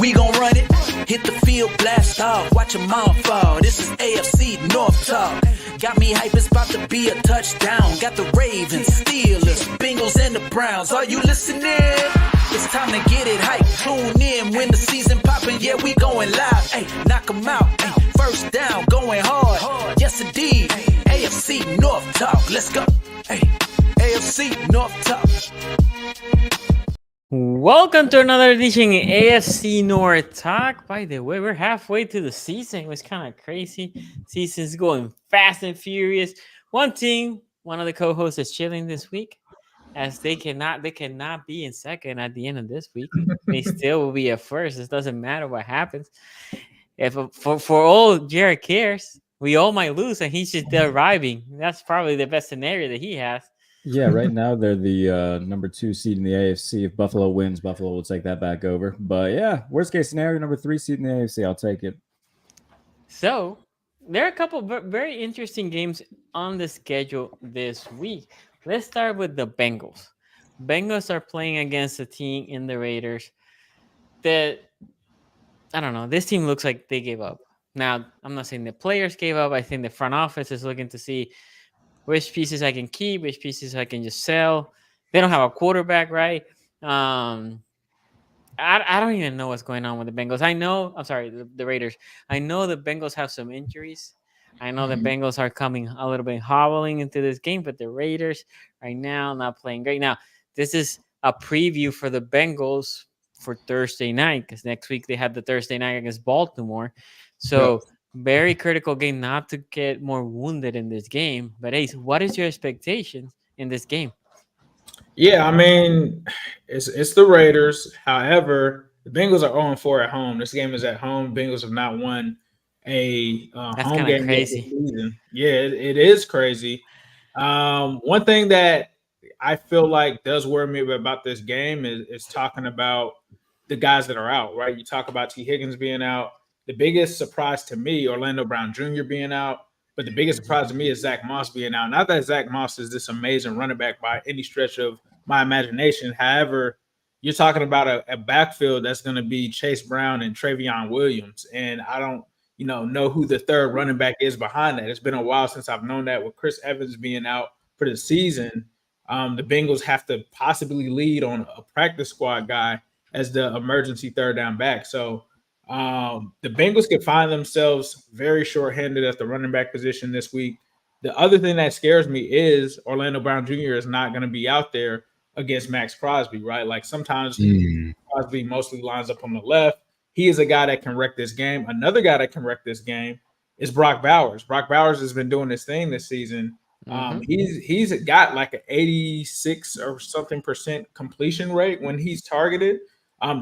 we gon' run it. Hit the field, blast off, watch them all fall. This is AFC North talk. Got me hype, it's about to be a touchdown. Got the Ravens, Steelers, Bengals, and the Browns. Are you listening? It's time to get it hype. Tune in when the season poppin'. Yeah, we going live. Hey, knock 'em out. Ay, first down, going hard. Yes, indeed. AFC North talk. Let's go. Hey, AFC North talk. Welcome to another edition of AFC North Talk. By the way, we're halfway to the season. It was kind of crazy. Season's going fast and furious. One team, one of the co-hosts is chilling this week, as they cannot be in second at the end of this week. They still will be at first. It doesn't matter what happens. If for all Jared cares, we all might lose, and he's just arriving. That's probably the best scenario that he has. Yeah, right now they're the number 2 seed in the AFC. If Buffalo wins, Buffalo will take that back over. But yeah, worst case scenario, number 3 seed in the AFC. I'll take it. So there are a couple of very interesting games on the schedule this week. Let's start with the Bengals. Bengals are playing against a team in the Raiders that, I don't know, this team looks like they gave up. Now, I'm not saying the players gave up. I think the front office is looking to see which pieces I can keep, which pieces I can just sell. They don't have a quarterback, right? I don't even know what's going on with the Bengals. The Raiders. I know the Bengals have some injuries. I know the Bengals are coming a little bit hobbling into this game, but the Raiders right now not playing great. Now, this is a preview for the Bengals for Thursday night, because next week they have the Thursday night against Baltimore. So very critical game not to get more wounded in this game. But Ace, what is your expectation in this game? Yeah, I mean, it's the Raiders. However, the Bengals are 0-4 at home. This game is at home. Bengals have not won a home game crazy. this season. Yeah, it is crazy. One thing that I feel like does worry me about this game is talking about the guys that are out, right? You talk about T. Higgins being out. The biggest surprise to me, Orlando Brown Jr. being out, but the biggest surprise to me is Zach Moss being out. Not that Zach Moss is this amazing running back by any stretch of my imagination. However, you're talking about a backfield that's going to be Chase Brown and Travion Williams, and I don't, know who the third running back is behind that. It's been a while since I've known that. With Chris Evans being out for the season, the Bengals have to possibly lead on a practice squad guy as the emergency third down back. So the Bengals could find themselves very shorthanded at the running back position this week. The other thing that scares me is Orlando Brown Jr. is not going to be out there against Maxx Crosby, right? Like sometimes Crosby mostly lines up on the left. He is a guy that can wreck this game. Another guy that can wreck this game is Brock Bowers. Brock Bowers has been doing his thing this season. He's got like an 86 or something % completion rate when he's targeted.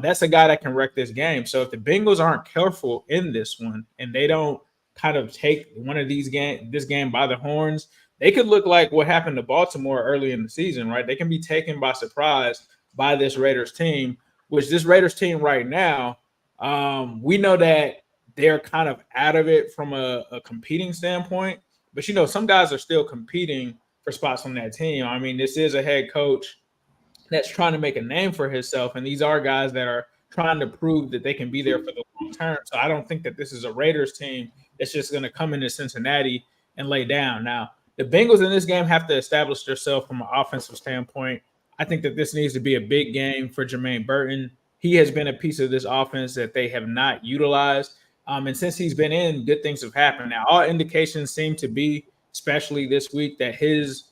That's a guy that can wreck this game. So if the Bengals aren't careful in this one and they don't kind of take one of this game by the horns, they could look like what happened to Baltimore early in the season, right? They can be taken by surprise by this Raiders team, which this Raiders team right now, we know that they're kind of out of it from a competing standpoint. But, some guys are still competing for spots on that team. I mean, this is a head coach that's trying to make a name for himself, and these are guys that are trying to prove that they can be there for the long term. So I don't think that this is a Raiders team that's just going to come into Cincinnati and lay down. Now, the Bengals in this game have to establish themselves from an offensive standpoint. I think that this needs to be a big game for Jermaine Burton. He has been a piece of this offense that they have not utilized. And since he's been in, good things have happened. Now, all indications seem to be, especially this week, that his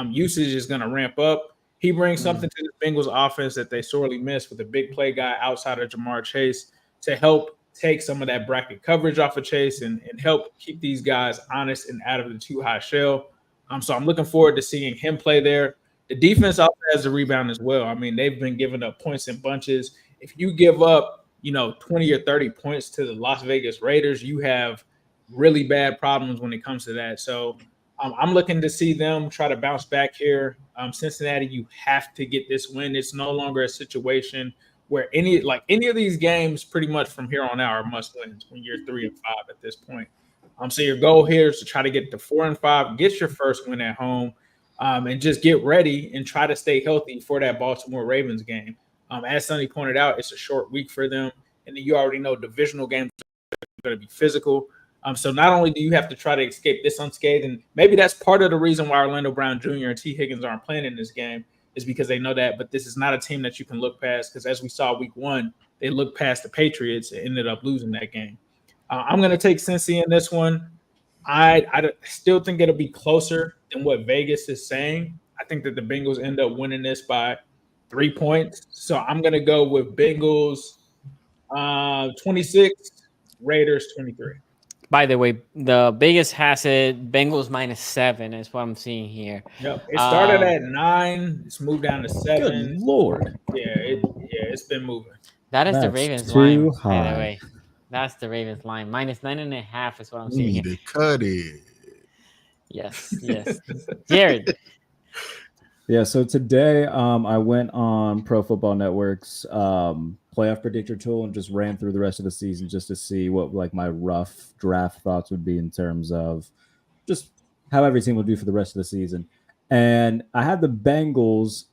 usage is going to ramp up. He brings something to the Bengals offense that they sorely missed with a big play guy outside of Jamar Chase to help take some of that bracket coverage off of Chase and help keep these guys honest and out of the too high shell. So I'm looking forward to seeing him play there. The defense also has a rebound as well. I mean, they've been giving up points in bunches. If you give up, 20 or 30 points to the Las Vegas Raiders, you have really bad problems when it comes to that. So I'm looking to see them try to bounce back here. Cincinnati, you have to get this win. It's no longer a situation where any of these games pretty much from here on out are must wins when you're 3-5 at this point. So your goal here is to try to get to 4-5, get your first win at home, and just get ready and try to stay healthy for that Baltimore Ravens game. As Sonny pointed out, it's a short week for them. and then you already know divisional games are going to be physical. So not only do you have to try to escape this unscathed, and maybe that's part of the reason why Orlando Brown Jr. and T. Higgins aren't playing in this game is because they know that. But this is not a team that you can look past because as we saw week 1, they looked past the Patriots and ended up losing that game. I'm going to take Cincy in this one. I still think it'll be closer than what Vegas is saying. I think that the Bengals end up winning this by 3 points. So I'm going to go with Bengals 26, Raiders 23. By the way, the Vegas has it Bengals -7 is what I'm seeing here. Yep. It started at 9. It's moved down to 7. Good Lord. Yeah, it's been moving. That is the That's Ravens too line, high. by the way. That's the Ravens line. -9.5 is what I'm We seeing need here. to cut it. Yes. Jared. Yeah, so today I went on Pro Football Network's playoff predictor tool and just ran through the rest of the season just to see what like my rough draft thoughts would be in terms of just how every team would do for the rest of the season. And I had the Bengals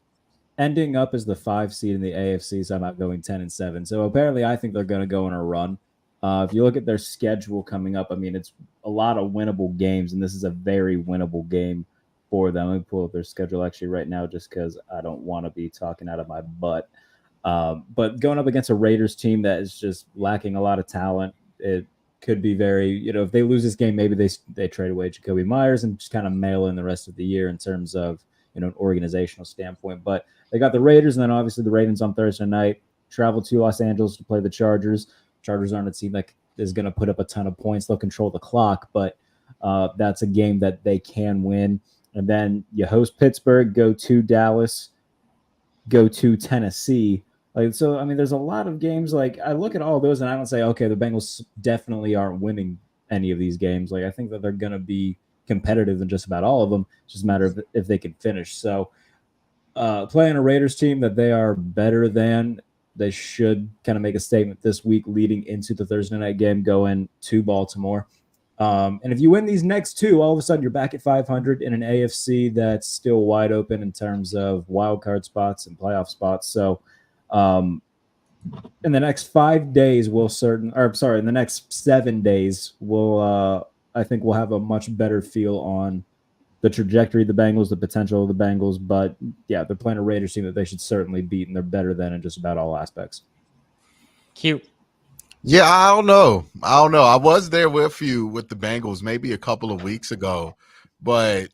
ending up as the 5 seed in the AFC, so I'm not going 10-7. So apparently I think they're going to go on a run. If you look at their schedule coming up, I mean, it's a lot of winnable games, and this is a very winnable game for them. Let me pull up their schedule actually right now just because I don't want to be talking out of my butt. But going up against a Raiders team that is just lacking a lot of talent, it could be very, if they lose this game, maybe they trade away Jacoby Myers and just kind of mail in the rest of the year in terms of, an organizational standpoint. But they got the Raiders and then obviously the Ravens on Thursday night, travel to Los Angeles to play the Chargers. Chargers aren't a team that is going to put up a ton of points. They'll control the clock, but that's a game that they can win. And then you host Pittsburgh, go to Dallas, go to Tennessee. So, I mean, there's a lot of games. Like, I look at all those and I don't say, okay, the Bengals definitely aren't winning any of these games. Like, I think that they're going to be competitive in just about all of them. It's just a matter of if they can finish. So, playing a Raiders team that they are better than, they should kind of make a statement this week leading into the Thursday night game going to Baltimore. And if you win these next 2, all of a sudden you're back at 500 in an AFC that's still wide open in terms of wild card spots and playoff spots. So in the next 5 days, in the next 7 days, I think we'll have a much better feel on the trajectory of the Bengals, the potential of the Bengals. But yeah, they're playing a Raiders team that they should certainly beat, and they're better than in just about all aspects. Cute. Yeah, I don't know. I was there with you with the Bengals maybe a couple of weeks ago, but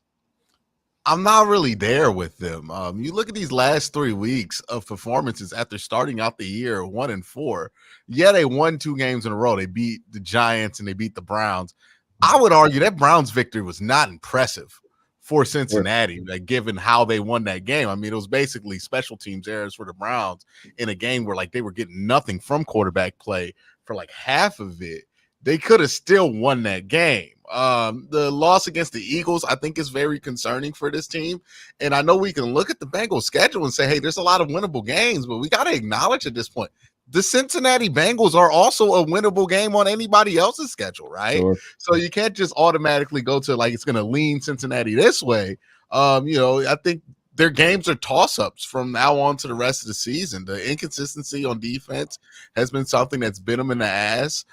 I'm not really there with them. You look at these last 3 weeks of performances after starting out the year 1-4. Yeah, they won 2 games in a row. They beat the Giants and they beat the Browns. I would argue that Browns victory was not impressive for Cincinnati, like, given how they won that game. I mean, it was basically special teams errors for the Browns in a game where, like, they were getting nothing from quarterback play for like half of it. They could have still won that game. The loss against the Eagles, I think, is very concerning for this team. And I know we can look at the Bengals schedule and say, hey, there's a lot of winnable games, but we got to acknowledge at this point, the Cincinnati Bengals are also a winnable game on anybody else's schedule, right? Sure. So you can't just automatically go to like it's going to lean Cincinnati this way. I think their games are toss-ups from now on to the rest of the season. The inconsistency on defense has been something that's bit them in the ass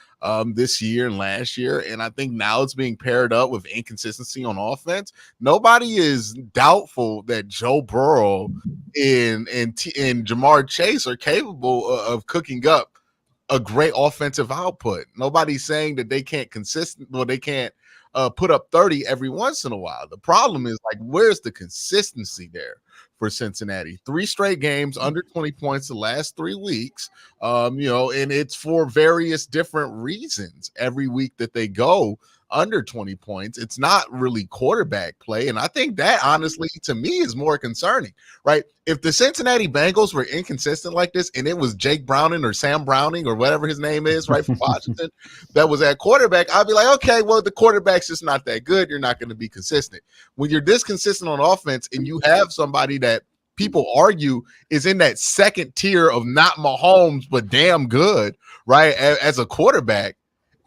this year and last year, and I think now it's being paired up with inconsistency on offense. Nobody is doubtful that Joe Burrow and Jamar Chase are capable of cooking up a great offensive output. Nobody's saying that they can't put up 30 every once in a while. The problem is, like, where's the consistency there for Cincinnati? 3 straight games under 20 points the last 3 weeks, and it's for various different reasons. Every week that they go under 20 points, it's not really quarterback play, and I think that, honestly, to me, is more concerning, right? If the Cincinnati Bengals were inconsistent like this, and it was Jake Browning or Sam Browning or whatever his name is, right, from Washington, that was at quarterback, I'd be like, okay, well, the quarterback's just not that good. You're not going to be consistent. When you're this consistent on offense and you have somebody that people argue is in that second tier of not Mahomes, but damn good, right, as a quarterback,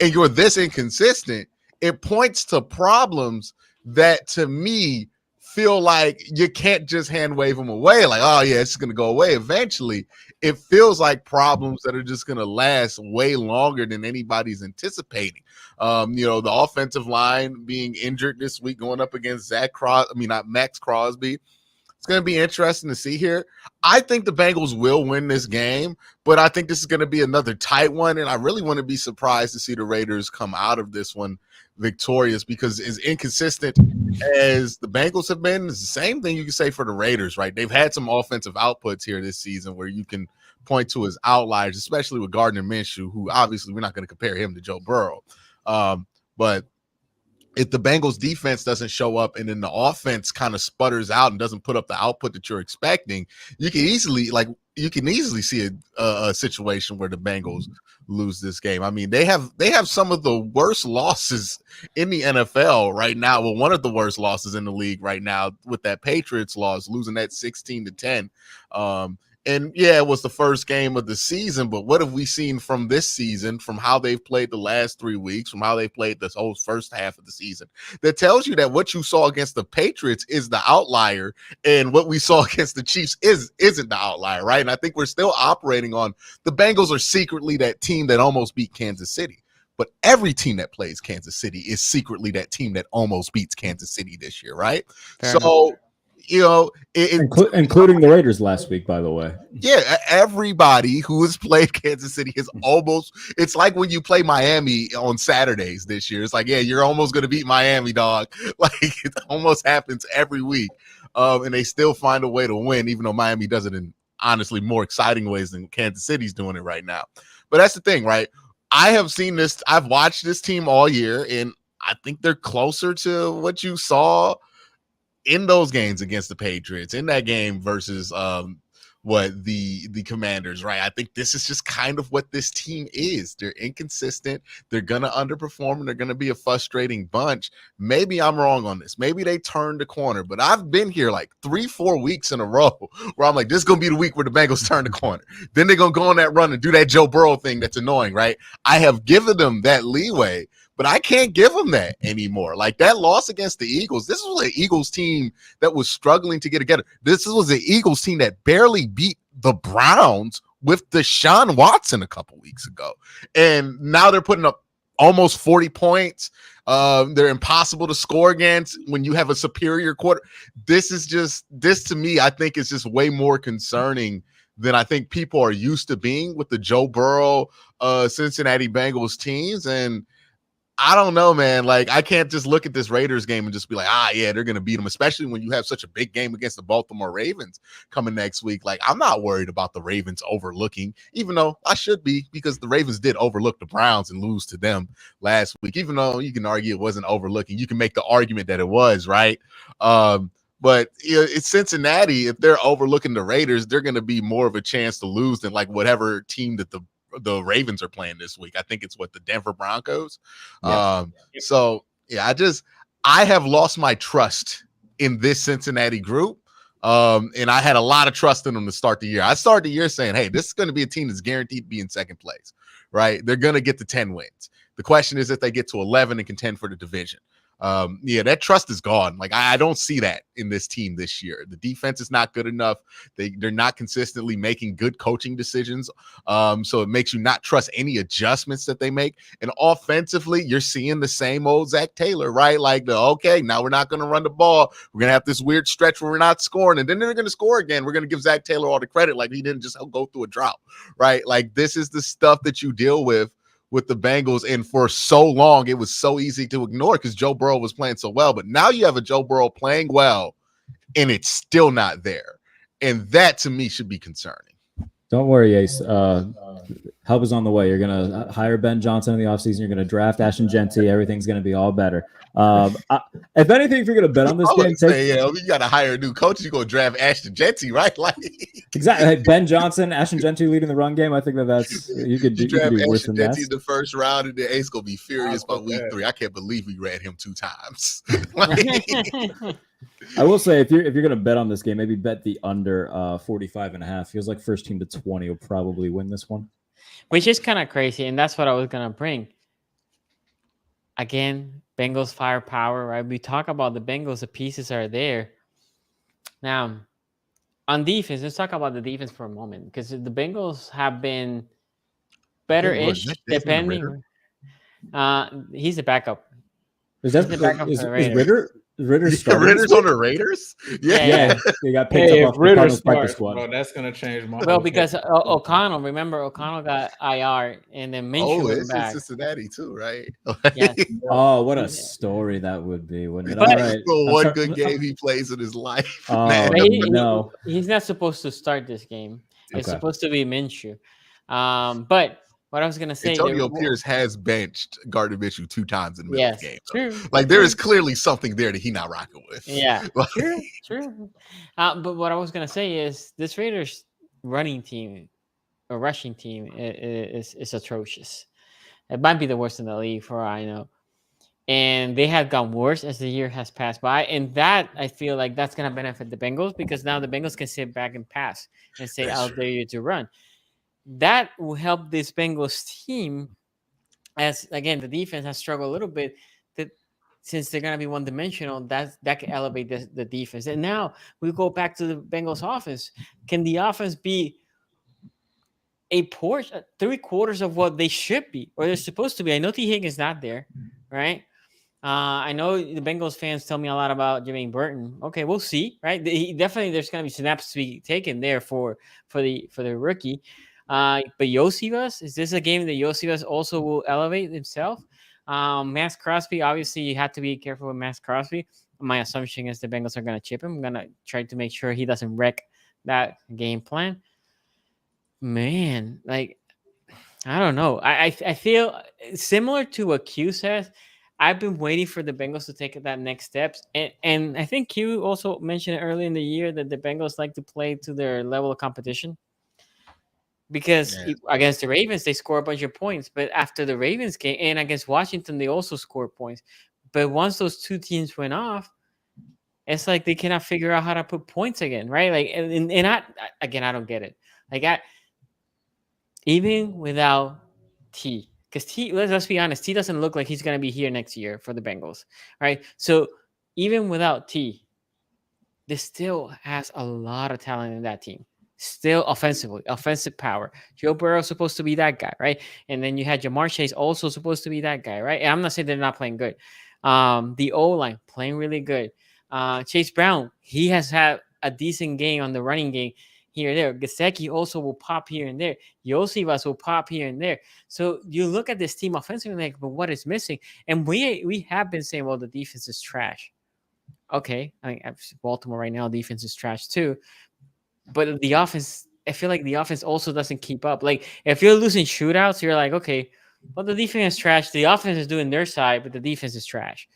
and you're this inconsistent, it points to problems that, to me, feel like you can't just hand wave them away. Like, oh, yeah, it's going to go away eventually. it feels like problems that are just going to last way longer than anybody's anticipating. The offensive line being injured this week, going up against Maxx Crosby. It's going to be interesting to see here. I think the Bengals will win this game, but I think this is going to be another tight one, and I really want to be surprised to see the Raiders come out of this one victorious, because as inconsistent as the Bengals have been, it's the same thing you can say for the Raiders, right? They've had some offensive outputs here this season where you can point to as outliers, especially with Gardner Minshew, who obviously we're not going to compare him to Joe Burrow. But if the Bengals defense doesn't show up and then the offense kind of sputters out and doesn't put up the output that you're expecting, you can easily see a situation where the Bengals lose this game. I mean, they have some of the worst losses in the NFL right now. Well, one of the worst losses in the league right now with that Patriots loss, losing that 16-10. And yeah, it was the first game of the season, but what have we seen from this season, from how they've played the last 3 weeks, from how they played this whole first half of the season? That tells you that what you saw against the Patriots is the outlier, and what we saw against the Chiefs isn't the outlier, right? And I think we're still operating on the Bengals are secretly that team that almost beat Kansas City. But every team that plays Kansas City is secretly that team that almost beats Kansas City this year, right? Fair enough. Including the Raiders last week, by the way. Yeah, everybody who has played Kansas City is almost. It's like when you play Miami on Saturdays this year. It's like, yeah, you're almost going to beat Miami, dog. Like, it almost happens every week, and they still find a way to win, even though Miami does it in honestly more exciting ways than Kansas City's doing it right now. But that's the thing, right? I have seen this. I've watched this team all year, and I think they're closer to what you saw in those games against the Patriots, in that game versus the Commanders, right? I think this is just kind of what this team is. They're inconsistent. They're going to underperform, and they're going to be a frustrating bunch. Maybe I'm wrong on this. Maybe they turned the corner, but I've been here like 3-4 weeks in a row where I'm like, this is going to be the week where the Bengals turn the corner. Then they're going to go on that run and do that Joe Burrow thing that's annoying, right? I have given them that leeway, but I can't give them that anymore. Like that loss against the Eagles, this was an Eagles team that was struggling to get together. This was an Eagles team that barely beat the Browns with Deshaun Watson a couple weeks ago. And now they're putting up almost 40 points. They're impossible to score against when you have a superior quarter. This to me, I think is just way more concerning than I think people are used to being with the Joe Burrow Cincinnati Bengals teams. And I don't know, man. Like, I can't just look at this Raiders game and just be like, yeah, they're going to beat them, especially when you have such a big game against the Baltimore Ravens coming next week. Like, I'm not worried about the Ravens overlooking, even though I should be, because the Ravens did overlook the Browns and lose to them last week. Even though you can argue it wasn't overlooking, you can make the argument that it was, right? But it's Cincinnati. If they're overlooking the Raiders, they're going to be more of a chance to lose than like whatever team that the Ravens are playing this week. I think it's the Denver Broncos. So yeah, I have lost my trust in this Cincinnati group. And I had a lot of trust in them to start the year. I started the year saying, hey, this is going to be a team that's guaranteed to be in second place, right? They're going to get to 10 wins. The question is if they get to 11 and contend for the division. That trust is gone. Like I don't see that in this team this year. The defense is not good enough. They're not consistently making good coaching decisions. So it makes you not trust any adjustments that they make. And offensively, you're seeing the same old Zach Taylor, right? Like okay, now we're not going to run the ball. We're going to have this weird stretch where we're not scoring, and then they're going to score again. We're going to give Zach Taylor all the credit, like he didn't just go through a drought, right? Like this is the stuff that you deal with the Bengals, and for so long it was so easy to ignore because Joe Burrow was playing so well. But now you have a Joe Burrow playing well, and it's still not there, and that to me should be concerning. Don't worry, Ace. Help is on the way. You're gonna hire Ben Johnson in the offseason. You're gonna draft Ashton Genty. Everything's gonna be all better. If anything, if you're gonna bet on this game, you gotta hire a new coach. You're gonna draft Ashton Genty, right? Like exactly. Hey, Ben Johnson, Ashton Genty leading the run game. I think that's you could be worse than that. Ashton Genty in the first round, and then Ace gonna be furious by week 3. I can't believe we read him 2 times. I will say if you're gonna bet on this game, maybe bet the under 45.5. Feels like first team to 20 will probably win this one. Which is kind of crazy, and that's what I was gonna bring. Again, Bengals firepower, right? We talk about the Bengals, the pieces are there. Now, On defense, let's talk about the defense for a moment because the Bengals have been Who was better-ish, that? Desmond Ritter? depending. He's the backup. Is He's that the backup for the is Raiders. Ritter Yeah, starting this Ritter's on week? the Raiders. Yeah, Yeah, they got picked Hey, up if off the Ritter Cardinals practice starts, squad. bro, that's gonna change my Well, whole because take. O'Connell, remember O'Connell got IR, and then Minshew Oh, went it's in back. Cincinnati too, right? Yes. Oh, what a Yeah. story that would be, wouldn't it? But- All right. Well, I'm one sorry- good game he plays in his life. Oh, Man, But no. he's not supposed to start this game. It's Okay. supposed to be Minshew. But what I was gonna say, Antonio Pierce has benched Gardner Minshew 2 times in the middle of yes, the game. true. Like there is clearly something there that he not rocking with. Yeah, Like, true. But what I was gonna say is this Raiders running team, or rushing team, is atrocious. It might be the worst in the league, for all I know. And they have gone worse as the year has passed by, and that I feel like that's gonna benefit the Bengals because now the Bengals can sit back and pass and say, That's "I'll true. dare you to run." That will help this Bengals team, as again the defense has struggled a little bit. That since they're gonna be one dimensional, that can elevate the defense. And now we go back to the Bengals offense. Can the offense be a portion, 3/4 of what they should be or they're supposed to be? I know T. Higgins not there, right? I know the Bengals fans tell me a lot about Jermaine Burton. Okay, we'll see, right? Definitely, there's going to be snaps to be taken there for the rookie. But Yosivas, is this a game that Yosivas also will elevate himself? Maxx Crosby, obviously, you have to be careful with Maxx Crosby. My assumption is the Bengals are going to chip him. I'm going to try to make sure he doesn't wreck that game plan. Man, like I don't know. I feel similar to what Q says. I've been waiting for the Bengals to take that next steps, and I think Q also mentioned early in the year that the Bengals like to play to their level of competition because Yeah. against the Ravens they score a bunch of points, but after the Ravens game and against Washington they also scored points. But once those two teams went off, it's like they cannot figure out how to put points again, right? Like, and I don't get it. Like even without T, because T, let's be honest, T doesn't look like he's going to be here next year for the Bengals, right? So even without T, this still has a lot of talent in that team. Still offensively, offensive power. Joe Burrow supposed to be that guy, right? And then you had Jamar Chase also supposed to be that guy, right? And I'm not saying they're not playing good. The O-line playing really good. Chase Brown, he has had a decent game on the running game here and there. Gesicki also will pop here and there. Yosivas will pop here and there. So you look at this team offensively, like, but what is missing? And we have been saying, well, the defense is trash. Okay, I mean, Baltimore right now, defense is trash too. But the offense, I feel like the offense also doesn't keep up. Like if you're losing shootouts, you're like, okay, well, the defense is trash. The offense is doing their side, but the defense is trash.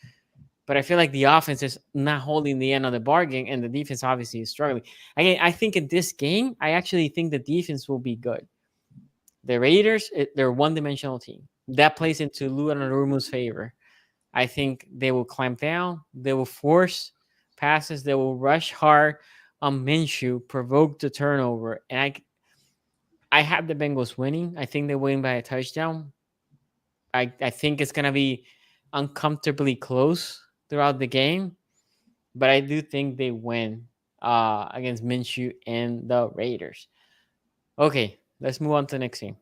But I feel like the offense is not holding the end of the bargain, and the defense obviously is struggling. Again, I think in this game, I actually think the defense will be good. The Raiders, they're a one-dimensional team. That plays into Lou Anarumu's favor. I think they will clamp down. They will force passes. They will rush hard on Minshew, provoke the turnover. And I have the Bengals winning. I think they win by a touchdown. I think it's going to be uncomfortably close throughout the game, but I do think they win against Minshew and the Raiders. Okay, let's move on to the next game.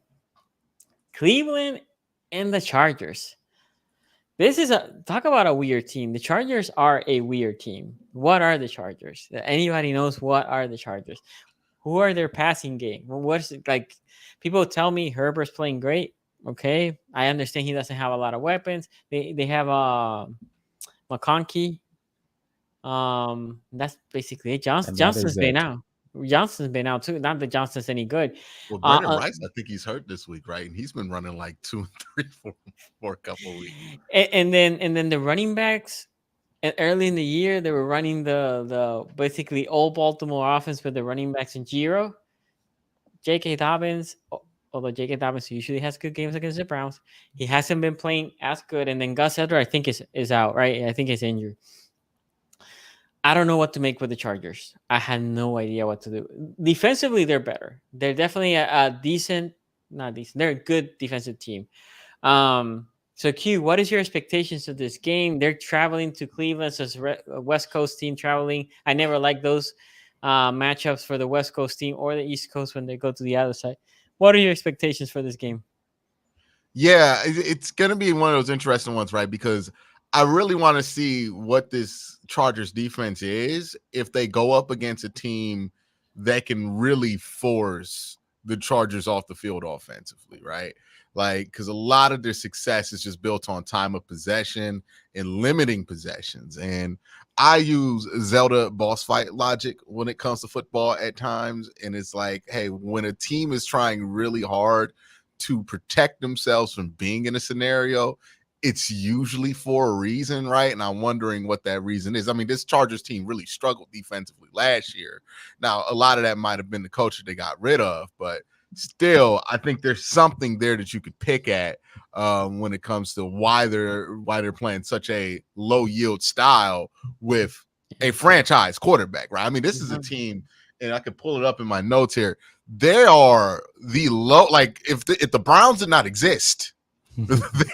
Cleveland and the Chargers. This is talk about a weird team. The Chargers are a weird team. What are the Chargers? Anybody knows what are the Chargers? Who are their passing game? What's it like? People tell me Herbert's playing great. Okay, I understand he doesn't have a lot of weapons. They have McConkey. That's basically it. Johnston's been out. Johnston's been out too. Not that Johnston's any good. Well, Brandon Rice, I think he's hurt this week, right? And he's been running like 2 and 3 for a couple of weeks. And then the running backs. Early in the year, they were running the basically all Baltimore offense with the running backs in Giro. J.K. Dobbins, although J.K. Dobbins usually has good games against the Browns, he hasn't been playing as good. And then Gus Edwards, I think, is out, right? I think he's injured. I don't know what to make with the Chargers. I had no idea what to do. Defensively, they're better. They're definitely a decent, not decent. They're a good defensive team. So Q, what is your expectations of this game? They're traveling to Cleveland, so it's a West Coast team traveling. I never liked those matchups for the West Coast team or the East Coast when they go to the other side. What are your expectations for this game? Yeah, it's going to be one of those interesting ones, right? Because I really want to see what this Chargers defense is if they go up against a team that can really force the Chargers off the field offensively, right? Like, because a lot of their success is just built on time of possession and limiting possessions. And I use Zelda boss fight logic when it comes to football at times. And it's like, hey, when a team is trying really hard to protect themselves from being in a scenario, it's usually for a reason, right? And I'm wondering what that reason is. I mean, this Chargers team really struggled defensively last year. Now, a lot of that might have been the coach that they got rid of, but still, I think there's something there that you could pick at when it comes to why they're playing such a low yield style with a franchise quarterback, right? I mean, this is a team, and I can pull it up in my notes here. They are the low, like if the Browns did not exist,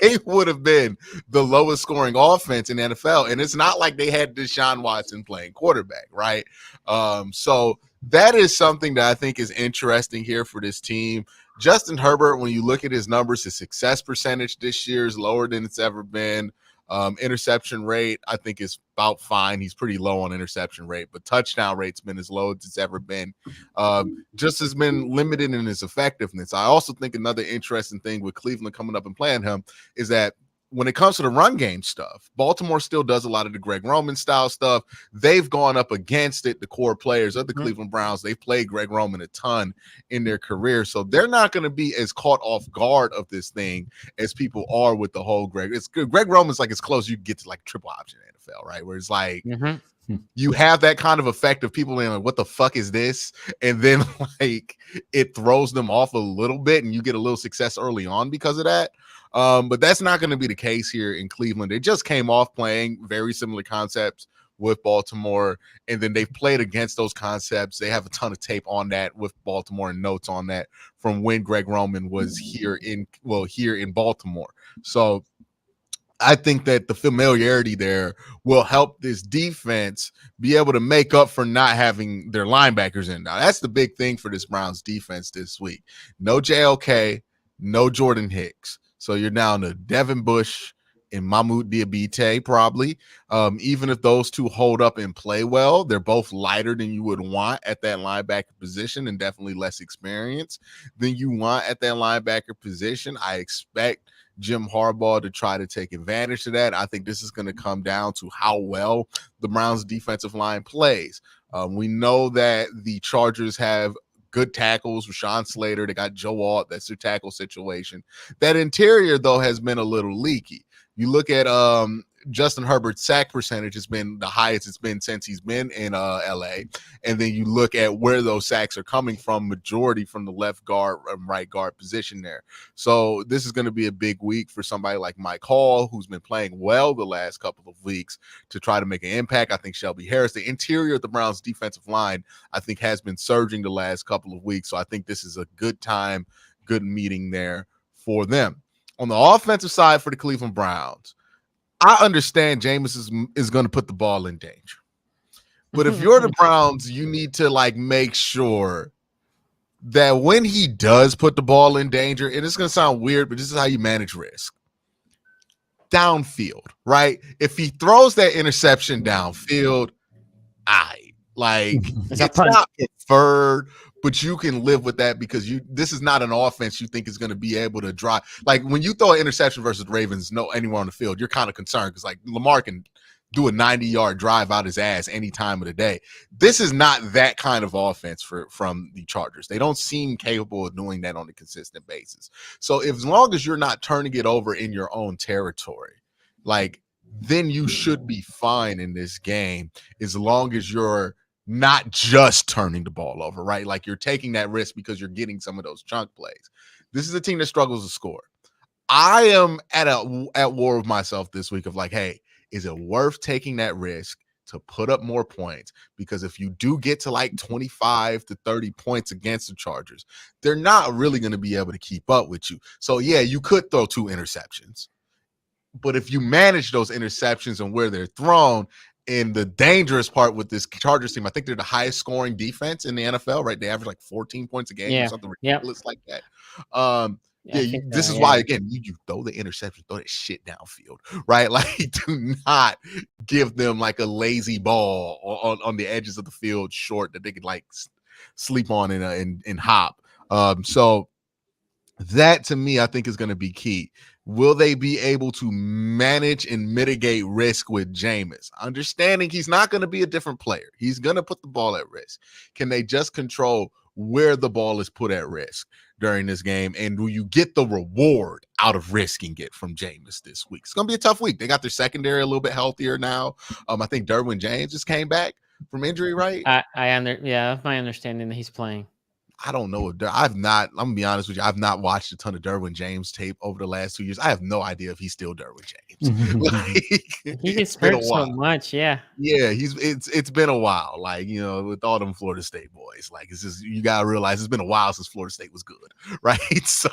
they would have been the lowest scoring offense in the NFL. And it's not like they had Deshaun Watson playing quarterback, right? So that is something that I think is interesting here for this team. Justin Herbert, when you look at his numbers, his success percentage this year is lower than it's ever been. Interception rate, I think, is about fine. He's pretty low on interception rate, but touchdown rate's been as low as it's ever been. Just has been limited in his effectiveness. I also think another interesting thing with Cleveland coming up and playing him is that when it comes to the run game stuff, Baltimore still does a lot of the Greg Roman style stuff. They've gone up against it. The core players of the Cleveland Browns, they've played Greg Roman a ton in their career. So they're not going to be as caught off guard of this thing as people are with the whole Greg. It's good. Greg Roman's like as close you get to like triple option in the NFL, right? Where it's like you have that kind of effect of people being like, what the fuck is this? And then like it throws them off a little bit and you get a little success early on because of that. But that's not going to be the case here in Cleveland. They just came off playing very similar concepts with Baltimore, and then they've played against those concepts. They have a ton of tape on that with Baltimore and notes on that from when Greg Roman was here in Baltimore. So I think that the familiarity there will help this defense be able to make up for not having their linebackers in. Now, that's the big thing for this Browns defense this week. No JLK, no Jordan Hicks. So you're down to Devin Bush and Mahmoud Diabate probably. Even if those two hold up and play well, they're both lighter than you would want at that linebacker position and definitely less experience than you want at that linebacker position. I expect Jim Harbaugh to try to take advantage of that. I think this is going to come down to how well the Browns defensive line plays. We know that the Chargers have good tackles, Rashawn Slater. They got Joe Alt. That's their tackle situation. That interior, though, has been a little leaky. You look at Justin Herbert's sack percentage has been the highest it's been since he's been in LA. And then you look at where those sacks are coming from, majority from the left guard and right guard position there. So this is going to be a big week for somebody like Mike Hall, who's been playing well the last couple of weeks to try to make an impact. I think Shelby Harris, the interior of the Browns defensive line, I think has been surging the last couple of weeks. So I think this is a good time, good meeting there for them. On the offensive side for the Cleveland Browns, I understand Jameis is going to put the ball in danger. But if you're the Browns, you need to like make sure that when he does put the ball in danger, and it's going to sound weird, but this is how you manage risk. Downfield, right? If he throws that interception downfield, it's not preferred, but you can live with that because this is not an offense you think is going to be able to drive. Like when you throw an interception versus the Ravens, anywhere on the field, you're kind of concerned because like Lamar can do a 90-yard drive out his ass any time of the day. This is not that kind of offense from the Chargers. They don't seem capable of doing that on a consistent basis. So as long as you're not turning it over in your own territory, then you should be fine in this game as long as you're not just turning the ball over, right? Like you're taking that risk because you're getting some of those chunk plays. This is a team that struggles to score. I am at war with myself this week of like, hey, is it worth taking that risk to put up more points? Because if you do get to like 25 to 30 points against the Chargers, they're not really going to be able to keep up with you. So yeah, you could throw 2 interceptions. But if you manage those interceptions and where they're thrown, And the dangerous part with this Chargers team, I think they're the highest scoring defense in the NFL, right? They average like 14 points a game or something ridiculous like that. This is why, again, you throw the interception, throw that shit downfield, right? Like, do not give them like a lazy ball on the edges of the field short that they could like sleep on and hop. So that to me, I think is going to be key. Will they be able to manage and mitigate risk with Jameis? Understanding he's not going to be a different player. He's going to put the ball at risk. Can they just control where the ball is put at risk during this game? And will you get the reward out of risking it from Jameis this week? It's going to be a tough week. They got their secondary a little bit healthier now. I think Derwin James just came back from injury, right? That's my understanding that he's playing. I don't know if I'm gonna be honest with you. I've not watched a ton of Derwin James tape over the last 2 years. I have no idea if he's still Derwin James. Like, he gets hurt so much. Yeah. It's been a while. Like, with all them Florida State boys, like it's just, you gotta realize it's been a while since Florida State was good, right? So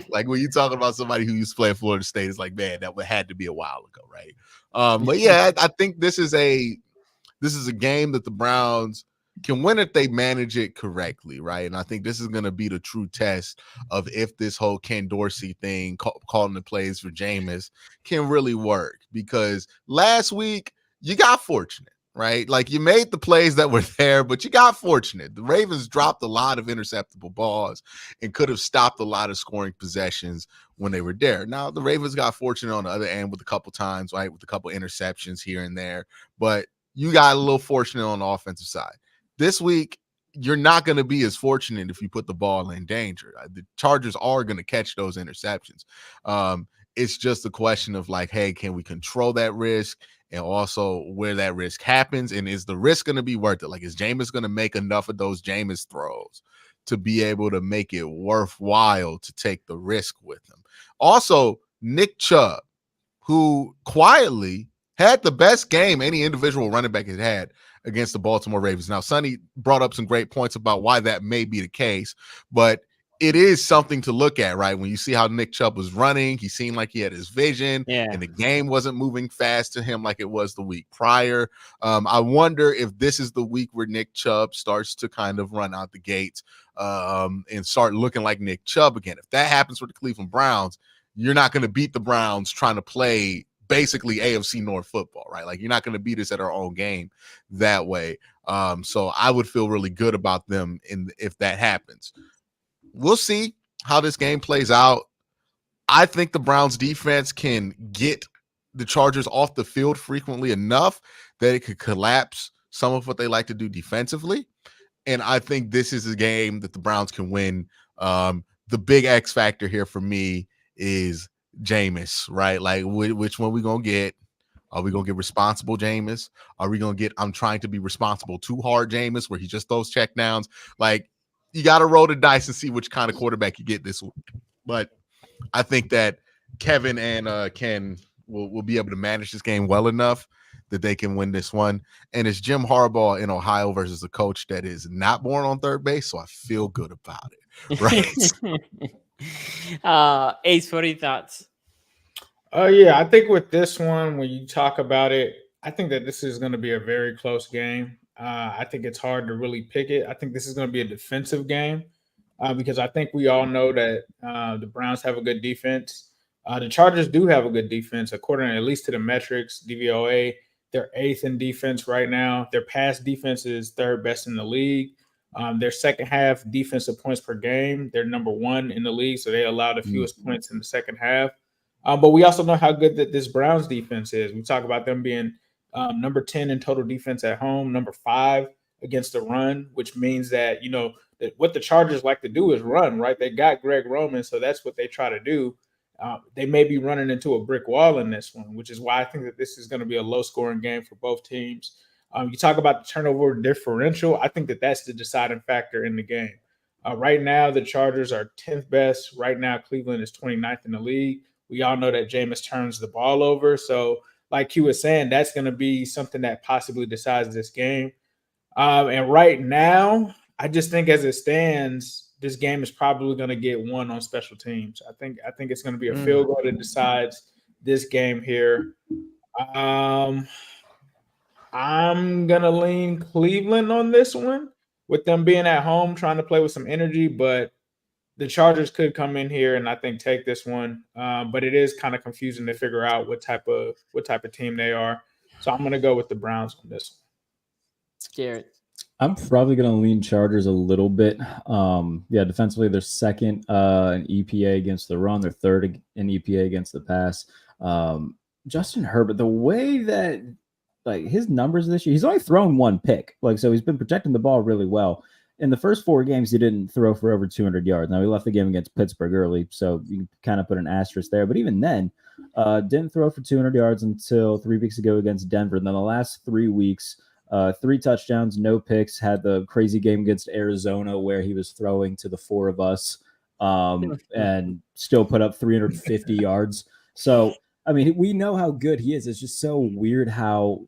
like when you're talking about somebody who used to play at Florida State, it's like, man, that had to be a while ago, right? But yeah, I think this is a game that the Browns can win if they manage it correctly, right? And I think this is going to be the true test of if this whole Ken Dorsey thing, calling the plays for Jameis, can really work. Because last week, you got fortunate, right? Like, you made the plays that were there, but you got fortunate. The Ravens dropped a lot of interceptable balls and could have stopped a lot of scoring possessions when they were there. Now, the Ravens got fortunate on the other end with a couple times, right? With a couple interceptions here and there. But you got a little fortunate on the offensive side. This week, you're not going to be as fortunate if you put the ball in danger. The Chargers are going to catch those interceptions. It's just a question of like, hey, can we control that risk? And also where that risk happens. And is the risk going to be worth it? Like, is Jameis going to make enough of those Jameis throws to be able to make it worthwhile to take the risk with him? Also, Nick Chubb, who quietly had the best game any individual running back had against the Baltimore Ravens. Now, Sonny brought up some great points about why that may be the case, but it is something to look at, right? When you see how Nick Chubb was running, he seemed like he had his vision, and the game wasn't moving fast to him like it was the week prior. I wonder if this is the week where Nick Chubb starts to kind of run out the gates and start looking like Nick Chubb again. If that happens with the Cleveland Browns, you're not going to beat the Browns trying to play basically AFC North football, right? Like, you're not going to beat us at our own game that way. So I would feel really good about them if that happens. We'll see how this game plays out. I think the Browns defense can get the Chargers off the field frequently enough that it could collapse some of what they like to do defensively. And I think this is a game that the Browns can win. The big X factor here for me is Jameis, right? Like, which one we gonna get? Are we gonna get responsible Jameis? Are we gonna get I'm trying to be responsible too hard Jameis, where he just throws check downs? Like, you got to roll the dice and see which kind of quarterback you get this week. But I think that Kevin and Ken will be able to manage this game well enough that they can win this one. And it's Jim Harbaugh in Ohio versus a coach that is not born on third base, so I feel good about it, right? Ace, what are your thoughts? Yeah, I think with this one, when you talk about it, I think that this is going to be a very close game. I think it's hard to really pick it. I think this is going to be a defensive game because I think we all know that the Browns have a good defense. The Chargers do have a good defense, according at least to the metrics, DVOA. They're 8th in defense right now. Their pass defense is 3rd best in the league. Their second half defensive points per game, they're number 1 in the league, so they allow the fewest points in the second half. But we also know how good that this Browns defense is. We talk about them being number 10 in total defense at home, number 5 against the run, which means that, that what the Chargers like to do is run, right? They got Greg Roman, so that's what they try to do. They may be running into a brick wall in this one, which is why I think that this is going to be a low-scoring game for both teams. You talk about the turnover differential. I think that that's the deciding factor in the game. Right now, the Chargers are 10th best. Right now, Cleveland is 29th in the league. We all know that Jameis turns the ball over. So, like Q was saying, that's going to be something that possibly decides this game. And right now, I just think as it stands, this game is probably going to get won on special teams. I think it's going to be a field goal that decides this game here. I'm gonna lean Cleveland on this one, with them being at home, trying to play with some energy. But the Chargers could come in here and I think take this one. But it is kind of confusing to figure out what type of team they are. So I'm gonna go with the Browns on this one. Jared. I'm probably going to lean Chargers a little bit. Yeah, defensively, they're second in EPA against the run. They're third in EPA against the pass. Justin Herbert, the way that like his numbers this year, he's only thrown one pick. Like, so he's been protecting the ball really well. In the first 4 games, he didn't throw for over 200 yards. Now, he left the game against Pittsburgh early, so you can kind of put an asterisk there. But even then, didn't throw for 200 yards until 3 weeks ago against Denver. And then the last 3 weeks, 3 touchdowns, no picks, had the crazy game against Arizona where he was throwing to the 4 of us and still put up 350 yards. So, I mean, we know how good he is. It's just so weird how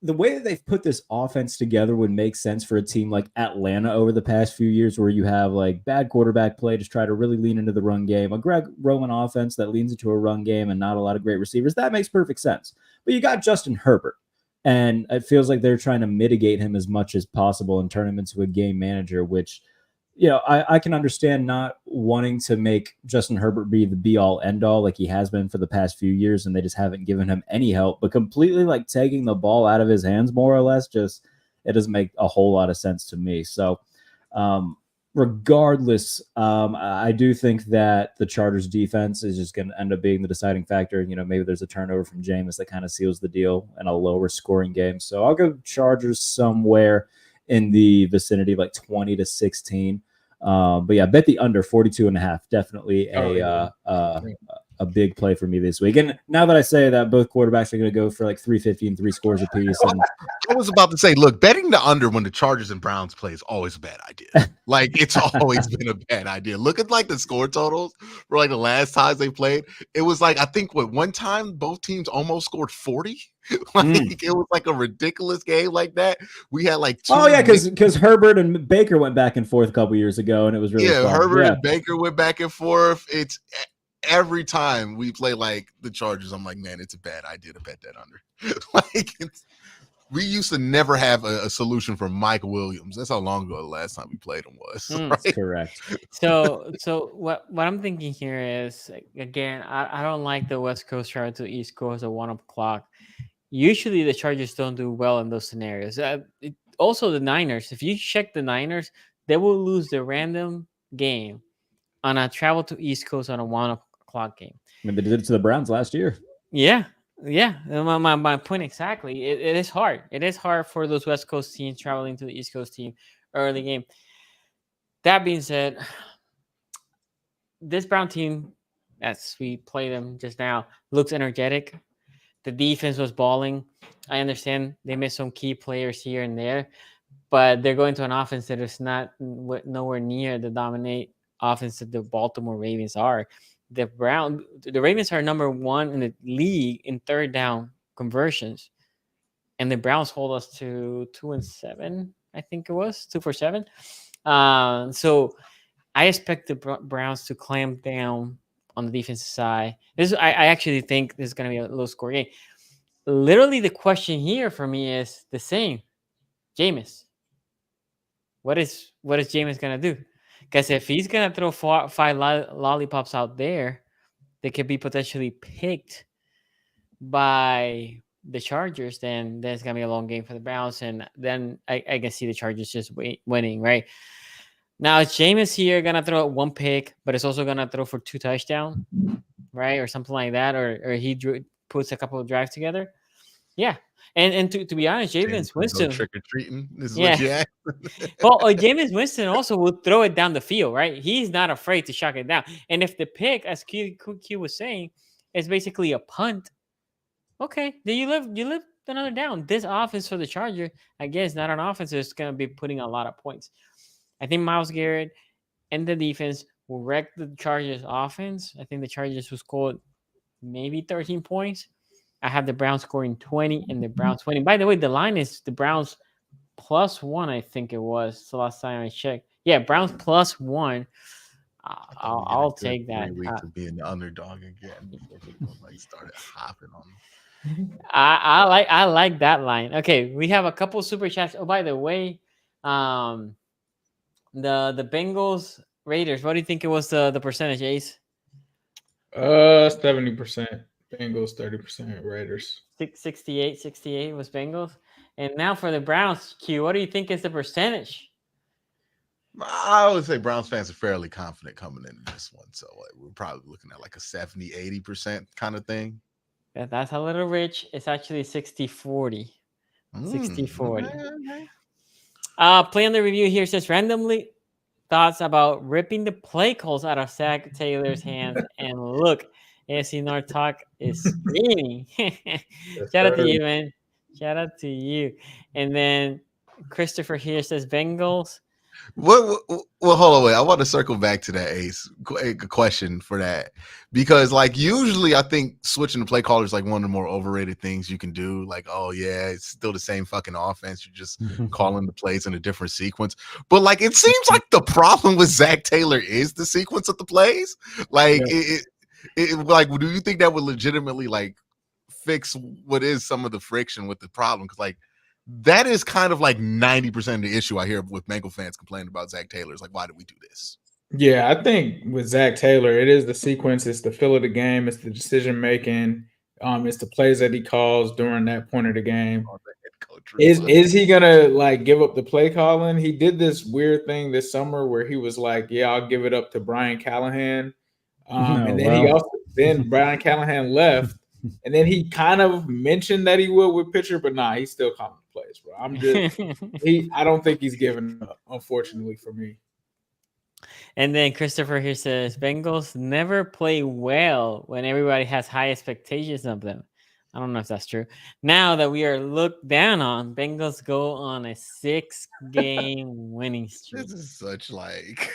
the way that they've put this offense together would make sense for a team like Atlanta over the past few years, where you have like bad quarterback play, just try to really lean into the run game, a Greg Roman offense that leans into a run game and not a lot of great receivers. That makes perfect sense. But you got Justin Herbert. And it feels like they're trying to mitigate him as much as possible and turn him into a game manager, which, you know, I can understand not wanting to make Justin Herbert be the be-all, end-all like he has been for the past few years, and they just haven't given him any help. But completely, like, taking the ball out of his hands more or less, just it doesn't make a whole lot of sense to me. So, regardless, I do think that the Chargers defense is just going to end up being the deciding factor. You know, maybe there's a turnover from Jameis that kind of seals the deal in a lower scoring game. So I'll go Chargers somewhere in the vicinity of like 20-16. But yeah, bet the under 42.5. Definitely a big play for me this week. And now that I say that, both quarterbacks are going to go for like 350 and 3 scores apiece. And I was about to say, look, betting the under when the Chargers and Browns play is always a bad idea. Like, it's always been a bad idea. Look at like the score totals for like the last times they played. It was like, I think one time both teams almost scored 40. Like it was like a ridiculous game like that. We had like 2 because Herbert and Baker went back and forth a couple years ago, and it was really fun. Herbert and Baker went back and forth. It's every time we play like the Chargers, I'm like, man, it's a bad idea to bet that under. Like we used to never have a solution for Mike Williams. That's how long ago the last time we played him was. Right? That's correct. So what I'm thinking here is, again, I don't like the West Coast travel to East Coast at 1 o'clock. Usually the Chargers don't do well in those scenarios. Also, the Niners, if you check the Niners, they will lose the random game on a travel to East Coast on a 1 o'clock game. I mean, they did it to the Browns last year. Yeah. My point exactly. It is hard. It is hard for those West Coast teams traveling to the East Coast team early game. That being said, this Brown team, as we play them just now, looks energetic. The defense was balling. I understand they missed some key players here and there, but they're going to an offense that is nowhere near the dominate offense that the Baltimore Ravens are. The Ravens are number 1 in the league in third down conversions, and the Browns hold us to 2-7. I think it was 2 for 7. So I expect the Browns to clamp down on the defensive side. I actually think this is going to be a low score game. Literally, the question here for me is the same. Jameis. What is Jameis going to do? Because if he's going to throw 5 lollipops out there, they could be potentially picked by the Chargers, then it's going to be a long game for the Browns. And then I can see the Chargers just winning, right? Now, is Jameis here going to throw 1 pick, but it's also going to throw for 2 touchdowns, right? Or something like that. Or he puts a couple of drives together. Yeah. And to be honest, Jameis Winston. Trick or treating. This is what you ask. Well, Jameis Winston also will throw it down the field, right? He's not afraid to chuck it down. And if the pick, as Q was saying, is basically a punt, okay, then you live another down. This offense for the Charger, I guess, not an offense that's going to be putting a lot of points. I think Myles Garrett and the defense will wreck the Chargers offense. I think the Chargers will score maybe 13 points. I have the Browns scoring 20 and the Browns winning. By the way, the line is the Browns +1, I think it was the last time I checked. Yeah, Browns +1. I'll take that. Week to be an underdog again before people like started hopping on them. I like that line. Okay, we have a couple super chats. Oh, by the way, the Bengals Raiders. What do you think it was the percentage, Ace? 70% Bengals, 30% Raiders. 68 was Bengals. And now for the Browns, Q, what do you think is the percentage? I would say Browns fans are fairly confident coming into this one. So we're probably looking at like a 70-80% kind of thing. That's a little rich. It's actually 60-40. 60-40. Okay. Play on the review here says randomly thoughts about ripping the play calls out of Zach Taylor's hands. And look, AFC North talk is screaming. Shout out to you, man. Shout out to you. And then Christopher here says Bengals. Well, hold on, wait. I want to circle back to that, Ace. A question for that, because like usually I think switching the play caller is like one of the more overrated things you can do. Like, oh yeah, it's still the same fucking offense. You're just calling the plays in a different sequence. But like, it seems like the problem with Zach Taylor is the sequence of the plays. Like, like, do you think that would legitimately like fix what is some of the friction with the problem? Because like, that is kind of like 90% of the issue I hear with Bengal fans complaining about Zach Taylor. It's like, why do we do this? Yeah, I think with Zach Taylor, it is the sequence, it's the feel of the game, it's the decision making, it's the plays that he calls during that point of the game. Is he gonna like give up the play calling? He did this weird thing this summer where he was like, "Yeah, I'll give it up to Brian Callahan," and then Brian Callahan left. And then he kind of mentioned that he would with pitcher, but nah, he's still calling the plays, bro. I don't think he's giving up, unfortunately for me. And then Christopher here says Bengals never play well when everybody has high expectations of them. I don't know if that's true. Now that we are looked down on, Bengals go on a 6-game winning streak. This is such like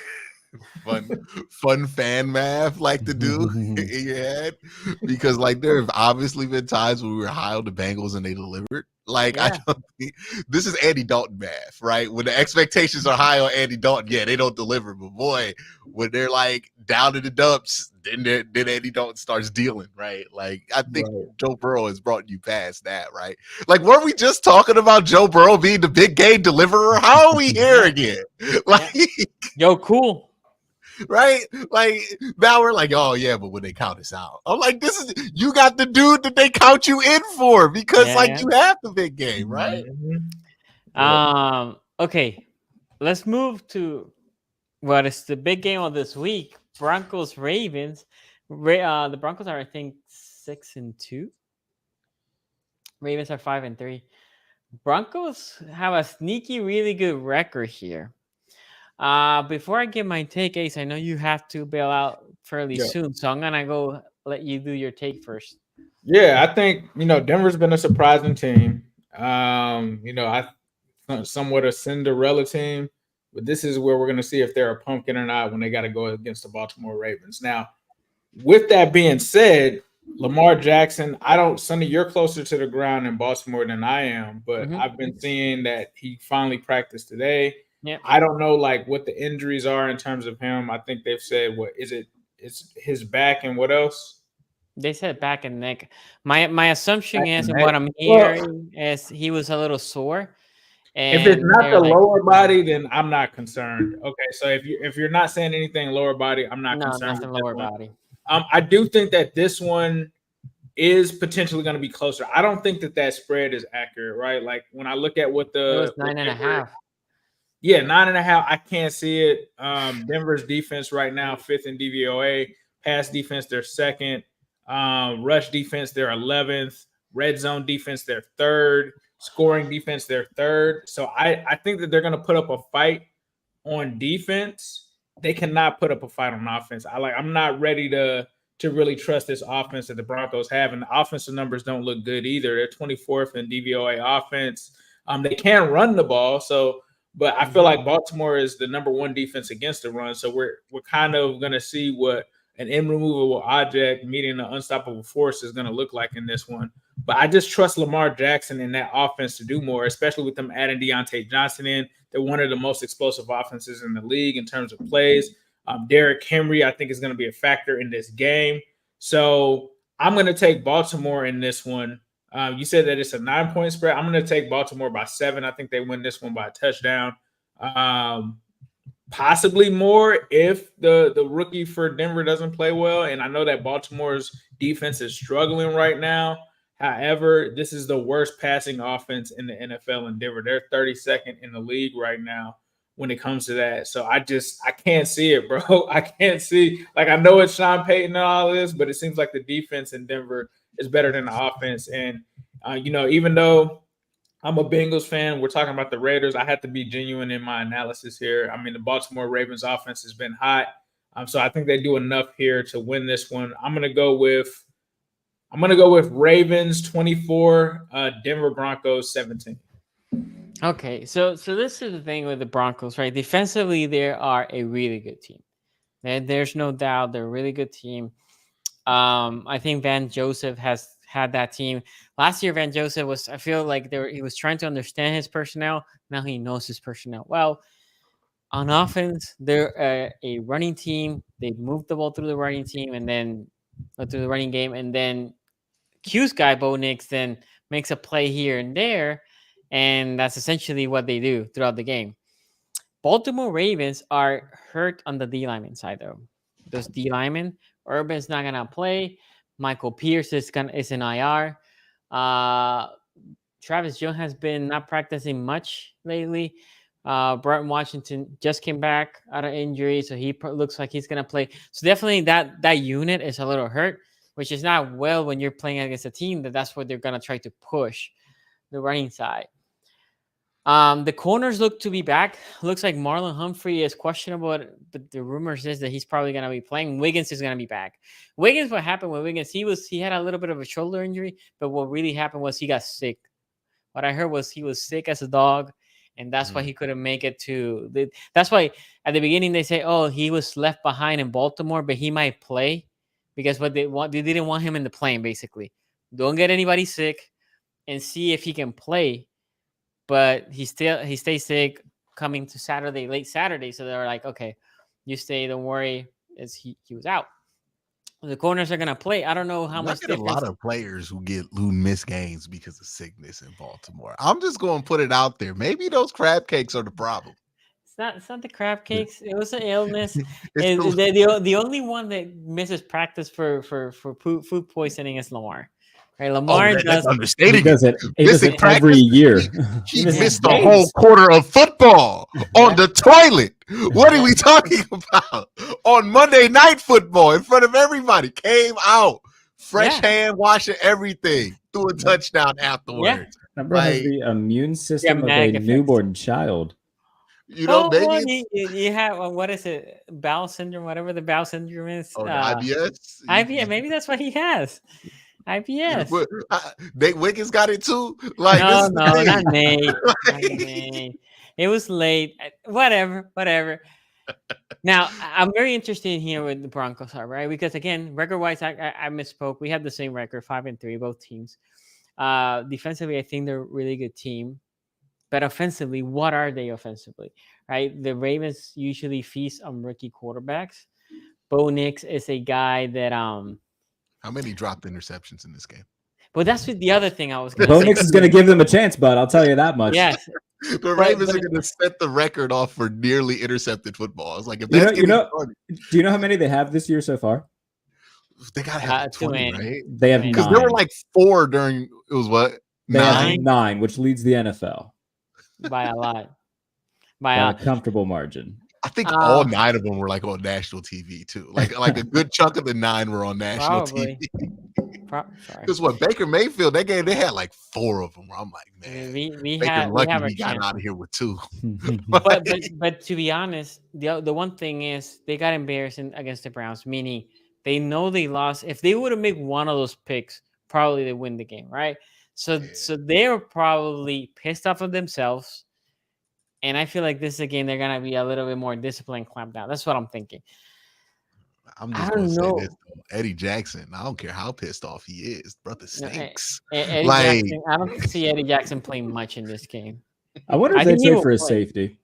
fun fan math like to do in your head, because like there have obviously been times when we were high on the Bengals and they delivered. Like, I don't think this is Andy Dalton math, right? When the expectations are high on Andy Dalton, yeah, they don't deliver. But boy, when they're like down in the dumps, then Andy Dalton starts dealing, right? Like, I think Joe Burrow has brought you past that, right? Like, were we just talking about Joe Burrow being the big game deliverer? How are we here again? Like, yo, cool. Right? Like, now we're like, oh yeah, but when they count us out, I'm like, you got the dude that they count you in for, because you have the big game, right? Okay, let's move to what is the big game of this week. Broncos Ravens. The Broncos are, I think, 6-2. Ravens are 5-3. Broncos have a sneaky, really good record here. Before I give my take, Ace, I know you have to bail out fairly soon, so I'm gonna go let you do your take first. Yeah, I think Denver's been a surprising team. Somewhat a Cinderella team, but this is where we're gonna see if they're a pumpkin or not when they got to go against the Baltimore Ravens. Now, with that being said, Lamar Jackson, Sonny, you're closer to the ground in Baltimore than I am, but I've been seeing that he finally practiced today. Yeah, I don't know what the injuries are in terms of him. I think they've said it's his back and what else? They said back and neck. My assumption is, and what I'm hearing is he was a little sore. And if it's not the lower body, then I'm not concerned. Okay, so if you're not saying anything lower body, I'm not concerned. Nothing lower body. I do think that this one is potentially going to be closer. I don't think that spread is accurate, right? Like when I look at what it was 9.5. Yeah, 9.5. I can't see it. Denver's defense right now, 5th in DVOA. Pass defense, they're 2nd. Rush defense, they're 11th. Red zone defense, they're 3rd. Scoring defense, they're 3rd. So I think that they're going to put up a fight on defense. They cannot put up a fight on offense. I'm not ready to really trust this offense that the Broncos have, and the offensive numbers don't look good either. They're 24th in DVOA offense. They can run the ball, but I feel like Baltimore is the number 1 defense against the run. So we're kind of going to see what an immovable object meeting an unstoppable force is going to look like in this one. But I just trust Lamar Jackson in that offense to do more, especially with them adding Deontay Johnson in. They're one of the most explosive offenses in the league in terms of plays. Derrick Henry, I think, is going to be a factor in this game. So I'm going to take Baltimore in this one. You said that it's a 9-point spread. I'm going to take Baltimore by 7. I think they win this one by a touchdown. Possibly more if the rookie for Denver doesn't play well. And I know that Baltimore's defense is struggling right now. However, this is the worst passing offense in the NFL in Denver. They're 32nd in the league right now when it comes to that. So I can't see it, bro. I can't see. Like, I know it's Sean Payton and all this, but it seems like the defense in Denver is better than the offense. And, even though I'm a Bengals fan, we're talking about the Raiders, I have to be genuine in my analysis here. I mean, the Baltimore Ravens offense has been hot. So I think they do enough here to win this one. I'm going to go with Ravens 24, Denver Broncos 17. Okay, so this is the thing with the Broncos, right? Defensively, they are a really good team. There's no doubt they're a really good team. I think Van Joseph has had that team. Last year, Van Joseph I feel like he was trying to understand his personnel. Now he knows his personnel well. On offense, they're a running team. They move the ball through the running team and then through the running game. And then Q's guy, Bo Nix, then makes a play here and there. And that's essentially what they do throughout the game. Baltimore Ravens are hurt on the D lineman side, though. Those D linemen, Urban's not gonna play. Michael Pierce is in IR. Travis Jones has been not practicing much lately. Burton Washington just came back out of injury, so he looks like he's gonna play. So definitely that unit is a little hurt, which is not well when you're playing against a team that's what they're gonna try to push the running side. The corners look to be back. Looks like Marlon Humphrey is questionable, but the rumors is that he's probably going to be playing. Wiggins is going to be back. Wiggins, what happened with Wiggins? He had a little bit of a shoulder injury, but what really happened was he got sick. What I heard was he was sick as a dog, and that's why he couldn't make it that's why at the beginning they say, oh, he was left behind in Baltimore, but he might play because they didn't want him in the plane, basically. Don't get anybody sick and see if he can play. But he stays sick coming to late Saturday. So they're like, okay, you stay, don't worry. He was out. The corners are gonna play. I don't know how much. A lot of players who miss games because of sickness in Baltimore. I'm just going to put it out there. Maybe those crab cakes are the problem. It's not the crab cakes. It was an illness. The only one that misses practice for food poisoning is Lamar. Right, Lamar does it every year. He missed the whole quarter of football on the toilet. What are we talking about? On Monday Night Football in front of everybody. Came out, fresh hand washing everything, threw a touchdown afterwards. That bro has the immune system of a newborn child. Maybe you have what is it? Bowel syndrome, whatever the bowel syndrome is. IBS. IBS. Maybe that's what he has. IBS. Wiggins got it too. No, not Nate. It was late. Whatever. Now, I'm very interested in here with the Broncos are, right? Because again, record-wise, I misspoke. We have the same record, 5-3, both teams. Defensively, I think they're a really good team. But offensively, what are they offensively? Right? The Ravens usually feast on rookie quarterbacks. Bo Nix is a guy that how many dropped interceptions in this game? But that's the other thing I was going to say. Bo Nix is going to give them a chance, bud. I'll tell you that much. Yes. The Ravens are going to set the record off for nearly intercepted football. It's like, if that's do you know how many they have this year so far? They got to have 20, right? They have 9. Because there were like 4 during, it was what? They have 9, which leads the NFL. By a lot. By a comfortable margin. I think all 9 of them were like on national TV too. Like a good chunk of the 9 were on national TV. Because what Baker Mayfield, they had like 4 of them. Where I'm like, man, we got out of here with 2. but to be honest, the one thing is they got embarrassed against the Browns, meaning they know they lost. If they would have made one of those picks, probably they win the game, right? So they were probably pissed off of themselves. And I feel like this is a game they're going to be a little bit more disciplined, clamped down. That's what I'm thinking. I'm just going to say this, though. Eddie Jackson, I don't care how pissed off he is. Brother stinks. Eddie Jackson, I don't see Eddie Jackson playing much in this game. I wonder if they trade for his safety.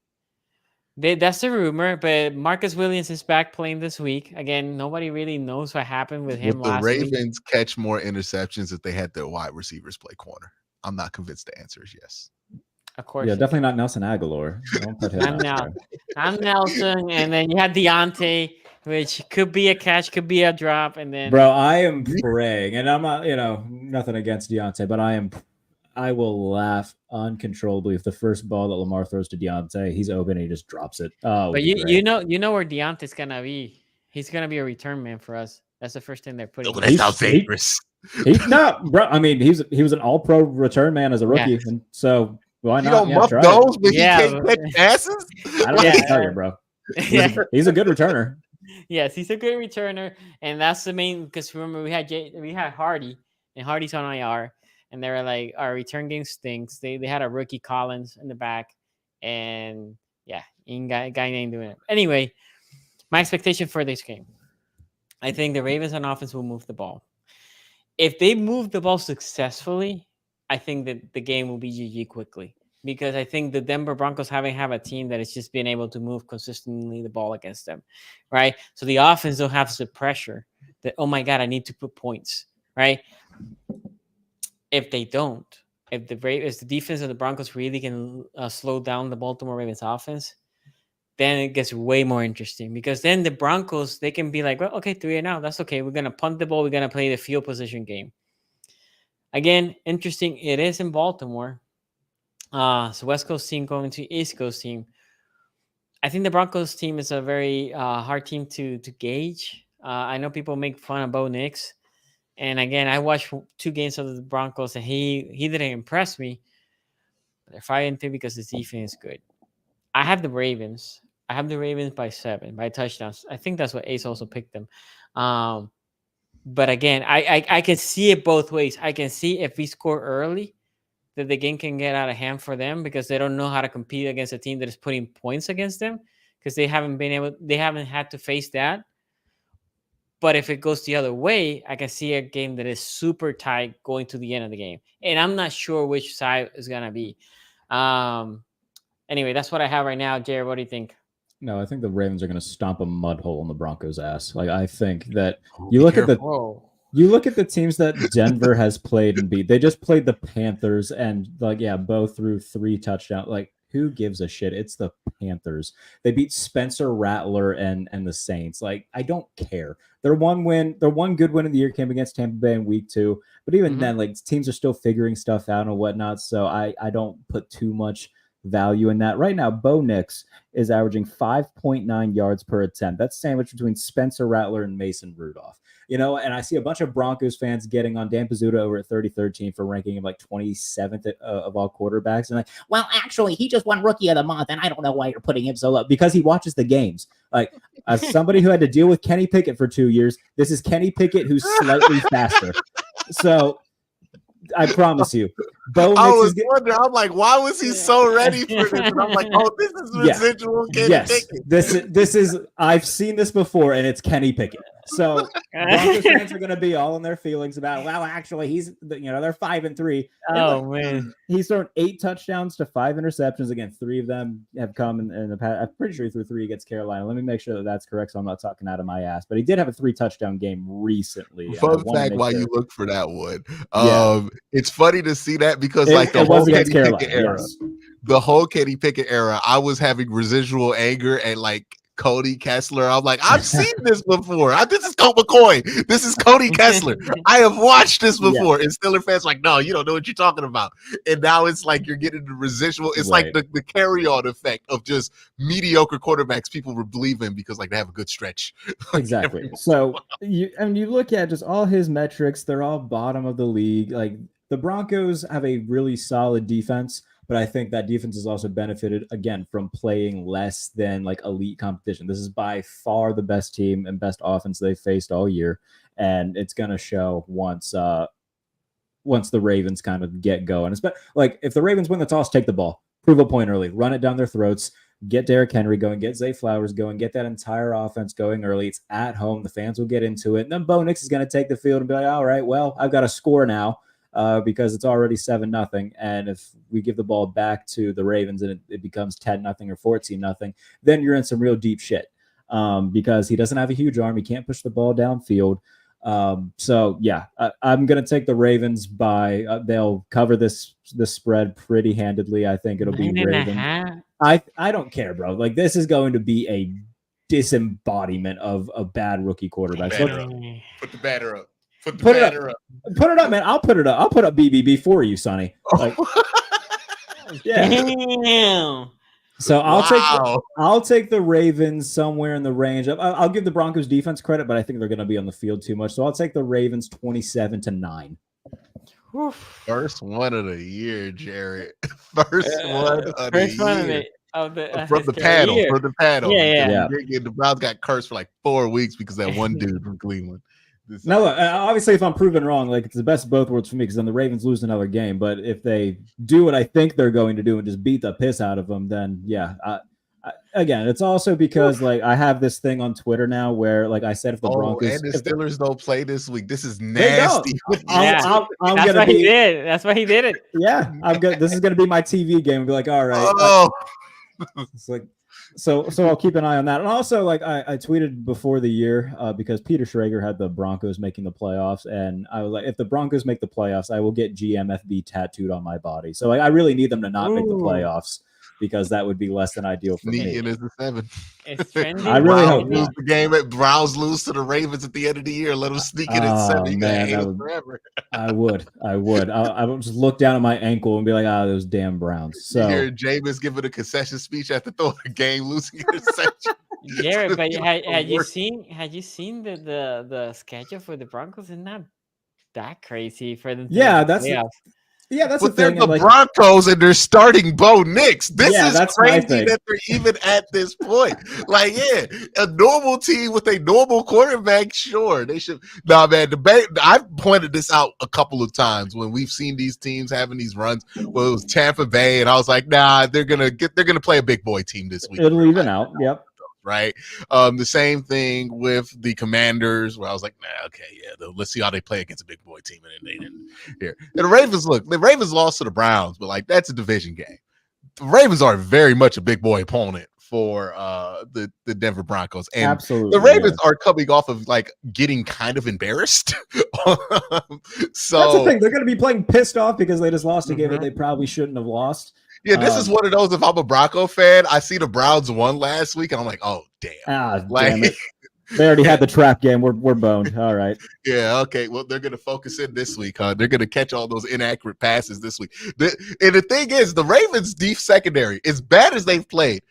That's the rumor, but Marcus Williams is back playing this week. Again, nobody really knows what happened with him Would the last week. Ravens catch more interceptions if they had their wide receivers play corner? I'm not convinced the answer is yes. Of course. Yeah, definitely not Nelson Aguilar. Don't put him I'm out now. there. I'm Nelson, and then you had Deontay, which could be a catch, could be a drop, and then Bro, I am praying, and I'm not, nothing against Deontay, but I will laugh uncontrollably if the first ball that Lamar throws to Deontay, he's open and he just drops it. Oh, but you know where Deontay's gonna be. He's gonna be a return man for us. That's the first thing they're putting. Oh, that sounds dangerous. No, bro. I mean, he was an All-Pro return man as a rookie, and so why He not? don't muff those, but he can't catch passes. I don't know what to tell you, bro. He's a good returner. Yes, he's a good returner, and that's the main. Because remember, we had Hardy, and Hardy's on IR, and they were like, our return game stinks. They had a rookie Collins in the back, and yeah, guy ain't doing it. Anyway, my expectation for this game, I think the Ravens on offense will move the ball. If they move the ball successfully, I think that the game will be GG quickly. Because I think the Denver Broncos have a team that has just been able to move consistently the ball against them, right? So the offense don't have the pressure that, oh my God, I need to put points, right? If they don't, if the defense of the Broncos really can slow down the Baltimore Ravens offense, then it gets way more interesting because then the Broncos, they can be like, well, okay, 3-0, that's okay. We're going to punt the ball. We're going to play the field position game. Again, interesting. It is in Baltimore. So West Coast team going to East Coast team. I think the Broncos team is a very hard team to gauge. I know people make fun of Bo Nix. And again, I watched 2 games of the Broncos and he didn't impress me. But they're 5-3 because his defense is good. I have the Ravens. I have the Ravens by 7, by touchdowns. I think that's what Ace also picked them. But again, I can see it both ways. I can see if we score early, that the game can get out of hand for them because they don't know how to compete against a team that is putting points against them because they haven't had to face that. But if it goes the other way, I can see a game that is super tight going to the end of the game. And I'm not sure which side is going to be. Anyway, that's what I have right now. Jared, what do you think? No, I think the Ravens are going to stomp a mud hole in the Broncos' ass. Like, I think that you look at the teams that Denver has played and beat. They just played the Panthers and Bo threw 3 touchdowns. Like, who gives a shit? It's the Panthers. They beat Spencer Rattler and the Saints. Like, I don't care. Their one good win of the year came against Tampa Bay in week 2. But even then, like, teams are still figuring stuff out and whatnot. So I don't put too much value in that. Right now, Bo Nix is averaging 5.9 yards per attempt. That's sandwiched between Spencer Rattler and Mason Rudolph. And I see a bunch of Broncos fans getting on Dan Pizzuto over at 3013 for ranking him like 27th of all quarterbacks. And like, well, actually, he just won Rookie of the Month, and I don't know why you're putting him so low. Because he watches the games. Like, as somebody who had to deal with Kenny Pickett for 2 years, this is Kenny Pickett who's slightly faster. So I promise you. Bo Nix I was wondering, I'm like, why was he so ready for this? And I'm like, oh, this is residual Kenny Pickett. This is I've seen this before, and it's Kenny Pickett. So Broncos fans are going to be all in their feelings about, well, actually, they're 5-3. Oh, man. He's thrown 8 touchdowns to 5 interceptions. Again, 3 of them have come in the past. I'm pretty sure he threw 3 against Carolina. Let me make sure that that's correct, so I'm not talking out of my ass. But he did have a 3-touchdown game recently. Fun fact why you look for that one. It's funny to see that because the whole Kenny Pickett era, I was having residual anger at Cody Kessler. I'm like, I've seen this before. This is Colt McCoy. This is Cody Kessler. I have watched this before. And Steelers fans like, no, you don't know what you're talking about. And now it's like you're getting the residual. It's like the carry-on effect of just mediocre quarterbacks people would believe in because they have a good stretch. Exactly. So you look at just all his metrics, they're all bottom of the league. Like, the Broncos have a really solid defense, but I think that defense has also benefited, again, from playing less than elite competition. This is by far the best team and best offense they've faced all year, and it's going to show once the Ravens kind of get going. It's if the Ravens win the toss, take the ball, prove a point early, run it down their throats, get Derrick Henry going, get Zay Flowers going, get that entire offense going early. It's at home. The fans will get into it. And then Bo Nix is going to take the field and be like, all right, well, I've got to score now. because it's already 7-0. And if we give the ball back to the Ravens and it becomes 10-0 or 14-0, then you're in some real deep shit. Because he doesn't have a huge arm. He can't push the ball downfield. So yeah, I'm going to take the Ravens by, they'll cover this spread pretty handedly. I think it'll be Ravens. I don't care, bro. Like, this is going to be a disembodiment of a bad rookie quarterback. Put the batter up. Put it up, man. I'll put it up. I'll put up BBB for you, Sonny. Like, yeah. Damn. So I'll take the Ravens somewhere in the range of, I'll give the Broncos defense credit, but I think they're going to be on the field too much. So I'll take the Ravens 27-9. First one of the year, Jared. First one of the year. From the paddle. Yeah. The Browns got cursed for like 4 weeks because that one dude from Cleveland. No, obviously, if I'm proven wrong, like, it's the best of both worlds for me, because then the Ravens lose another game. But if they do what I think they're going to do and just beat the piss out of them, then yeah. Again, it's also because, like, I have this thing on Twitter now where, like I said, if the Broncos and the Steelers don't play this week, this is nasty. That's why he did it. Yeah, I'm good. This is gonna be my TV game. Be like, all right. It's like. So I'll keep an eye on that. And also, like, I tweeted before the year because Peter Schrager had the Broncos making the playoffs, and I was like, if the Broncos make the playoffs, I will get GMFB tattooed on my body. So, like, I really need them to not make the playoffs, because that would be less than ideal for me. Sneaking is the 7. It's trending. I really hope lose the game at Browns lose to the Ravens at the end of the year. Let them sneak it at 7. Man, forever. I would. I would just look down at my ankle and be like, those damn Browns. So you hear Jameis giving a concession speech after throwing a game losing interception. Yeah, but had you seen the schedule for the Broncos? It's not that crazy for them. That's the thing. They're the Broncos and they're starting Bo Nix. This is crazy that they're even at this point. Like, yeah, a normal team with a normal quarterback, sure, they should. Nah, man, I've pointed this out a couple of times when we've seen these teams having these runs. Well, it was Tampa Bay, and I was like, nah, they're gonna play a big boy team this week. It'll even out. Yep. Right. The same thing with the Commanders, where I was like, nah, okay, yeah, let's see how they play against a big boy team. And then they didn't here. And the Ravens lost to the Browns, but like, that's a division game. The Ravens are very much a big boy opponent for the Denver Broncos. And absolutely, the Ravens are coming off of like getting kind of embarrassed. So that's the thing. They're going to be playing pissed off because they just lost a game that they probably shouldn't have lost. Yeah, this is one of those. If I'm a Bronco fan, I see the Browns won last week, and I'm like, oh damn! Damn it. They already had the trap game. We're boned. All right. Yeah. Okay. Well, they're gonna focus in this week, huh? They're gonna catch all those inaccurate passes this week. And the thing is, the Ravens' deep secondary, as bad as they've played,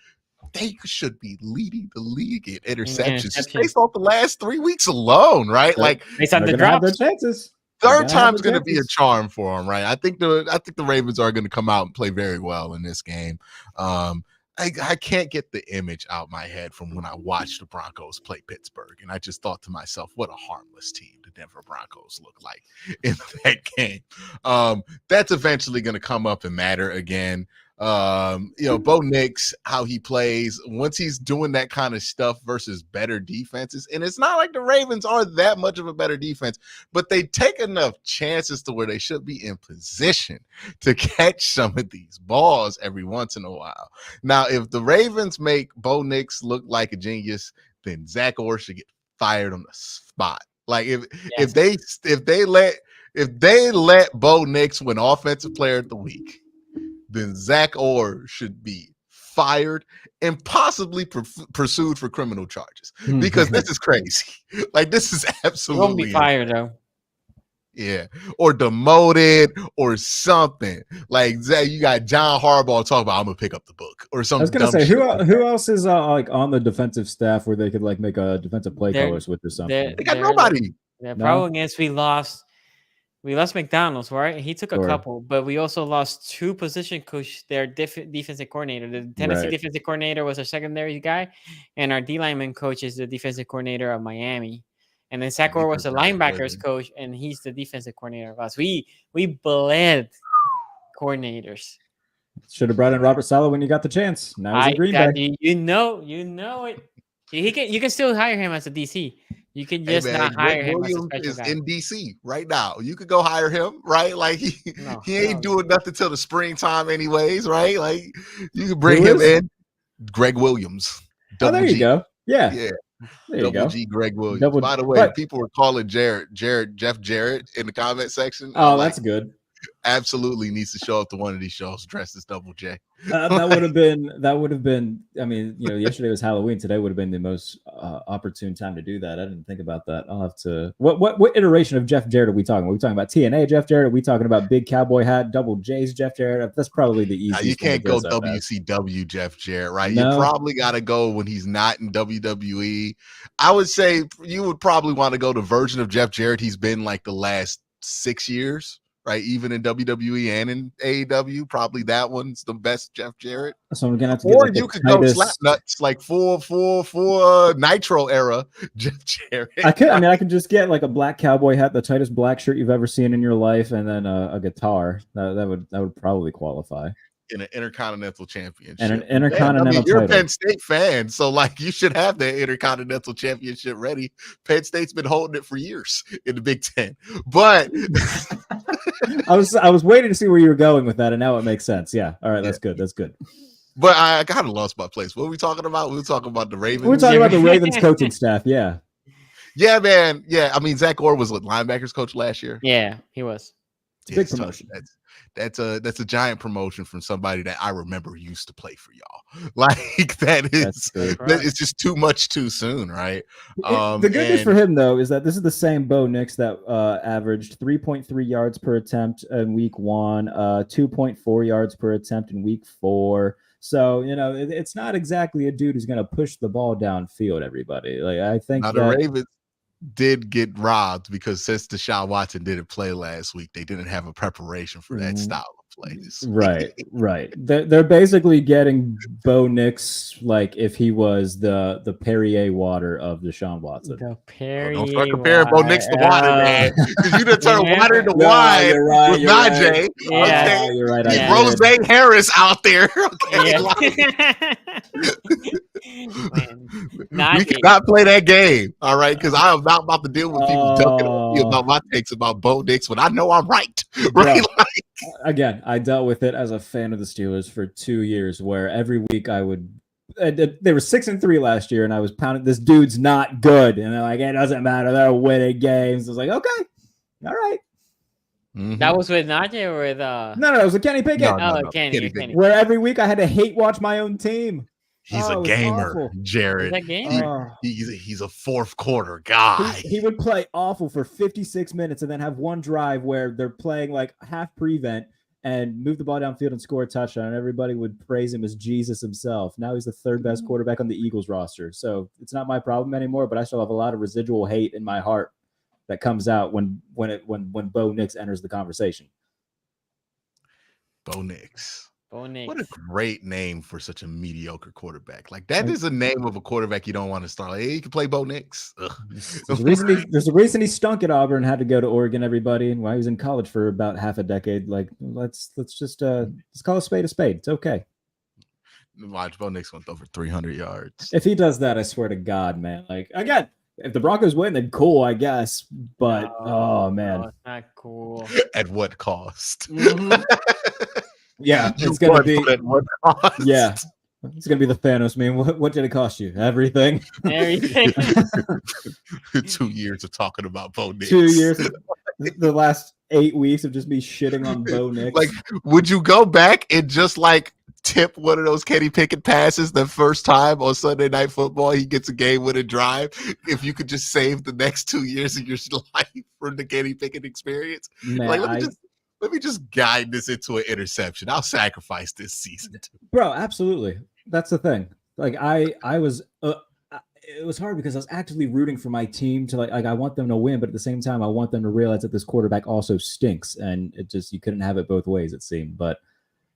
they should be leading the league in interceptions just based off the last 3 weeks alone, right? Like, based on the drops, their chances. Third time's going to be a charm for them, right? I think the Ravens are going to come out and play very well in this game. I can't get the image out my head from when I watched the Broncos play Pittsburgh, and I just thought to myself, what a harmless team the Denver Broncos look like in that game. That's eventually going to come up and matter again. Bo Nix, how he plays once he's doing that kind of stuff versus better defenses. And it's not like the Ravens are that much of a better defense, but they take enough chances to where they should be in position to catch some of these balls every once in a while. Now, if the Ravens make Bo Nix look like a genius, then Zach Orr should get fired on the spot. Like if they let Bo Nix win Offensive Player of the Week, then Zach Orr should be fired and possibly pursued for criminal charges, because this is crazy. Like, this is absolutely. He won't be fired though. Yeah, or demoted or something. Like, you got John Harbaugh talking about, I'm gonna pick up the book or something. I was gonna say, who else is like on the defensive staff where they could like make a defensive play caller switch or something? They got nobody. The problem is we lost McDonald's, right? He took a couple, but we also lost 2 position coach, their defensive coordinator. The Tennessee defensive coordinator was our secondary guy, and our D-lineman coach is the defensive coordinator of Miami. And then Zach Orr was the linebackers coach, and he's the defensive coordinator of us. We bled coordinators. Should have brought in Robert Saleh when you got the chance. Now he's in Green Bay. You know it. You can still hire him as a DC. You can Hey just man, not Greg hire him as a Williams special is guy. in DC right now. You could go hire him, right? Like No, he ain't no. doing nothing till the springtime, anyways, right? Like you could bring Who him is? in. Greg Williams, Oh, there you G. go. Yeah, Yeah, there you Double go. G. Greg Williams. Double- By the way, but- people were calling Jeff Jarrett in the comment section. Oh, I'm that's like, good. absolutely needs to show up to one of these shows dressed as Double J. That would have been. I mean, yesterday was Halloween. Today would have been the most opportune time to do that. I didn't think about that. I'll have to. What iteration of Jeff Jarrett are we talking about? Are we talking about TNA Jeff Jarrett? Are we talking about Big Cowboy Hat, Double J's Jeff Jarrett? That's probably the easiest. You can't go thing to dress up as. WCW Jeff Jarrett, right? No. You probably got to go when he's not in WWE. I would say you would probably want to go the version of Jeff Jarrett he's been like the last 6 years. Right, even in WWE and in AEW, probably that one's the best Jeff Jarrett. So I'm gonna have to. Or get you could go slap nuts like full Nitro era Jeff Jarrett. I could. I mean, I could just get like a black cowboy hat, the tightest black shirt you've ever seen in your life, and then a guitar. That would probably qualify. In an Intercontinental Championship. And an Intercontinental Man, you're a title. Penn State fan, so like you should have that Intercontinental Championship ready. Penn State's been holding it for years in the Big Ten. But I was waiting to see where you were going with that, and now it makes sense. Yeah. All right, that's good. That's good. But I kind of lost my place. What were we talking about? We were talking about the Ravens. We're talking about the Ravens coaching staff. Yeah. Yeah, man. Yeah, I mean Zach Orr was what, linebackers coach last year. Yeah, he was. It's a big promotion. That's a giant promotion from somebody that I remember used to play for y'all. Like that is just too much too soon, right? The good news for him though is that this is the same Bo Nix that averaged 3.3 yards per attempt in week 1, 2.4 yards per attempt in week 4. So it's not exactly a dude who's going to push the ball downfield. Everybody, like I think now the Ravens did get robbed because since Deshaun Watson didn't play last week, they didn't have a preparation for that style of play. Right. They're basically getting Bo Nix like if he was the Perrier water of Deshaun Watson. The Perrier. Don't start comparing Bo Nix to water, man. Because you done turned water to wine with Najee. Yeah. Okay? You're right. Rose Harris out there. Okay. Yeah. We cannot play that game, all right? Because I am not about to deal with people joking on me about my takes about Bo Nix when I know I'm right. Right? Yeah. Again, I dealt with it as a fan of the Steelers for 2 years, where every week I would. They were 6-3 last year, and I was pounding. This dude's not good, and they're like, it doesn't matter. They're winning games. I was like, okay, all right. Mm-hmm. That was with Najee or with No, it was with Kenny Pickett. No, Kenny. Where every week I had to hate watch my own team. He's a gamer, Jared. He's a fourth quarter guy. He would play awful for 56 minutes and then have one drive where they're playing like half prevent and move the ball downfield and score a touchdown. And everybody would praise him as Jesus himself. Now he's the third best quarterback on the Eagles roster. So it's not my problem anymore, but I still have a lot of residual hate in my heart that comes out when Bo Nix enters the conversation. Bo Nix. Bo Nix. What a great name for such a mediocre quarterback. Like that is a name of a quarterback you don't want to start. Like, hey, you can play Bo Nix. There's a reason he stunk at Auburn, had to go to Oregon, everybody, and while he was in college for about half a decade. Like let's just call a spade a spade. It's okay. Watch, Bo Nix went over 300 yards. If he does that, I swear to God, man. Like again, if the Broncos win, then cool, I guess. But oh man, it's not cool. At what cost? Mm-hmm. Yeah, it's gonna be. Yeah, it's gonna be the Thanos meme. What did it cost you? Everything. Everything. 2 years of talking about Bo Nix. 2 years. The last 8 weeks of just me shitting on Bo Nix. Like, would you go back and just like tip one of those Kenny Pickett passes the first time on Sunday Night Football? He gets a game-winning drive. If you could just save the next 2 years of your life from the Kenny Pickett experience, man, like let me just guide this into an interception. I'll sacrifice this season, bro. Absolutely, that's the thing. Like I was. It was hard because I was actively rooting for my team to like I want them to win, but at the same time I want them to realize that this quarterback also stinks, and it just you couldn't have it both ways. It seemed, but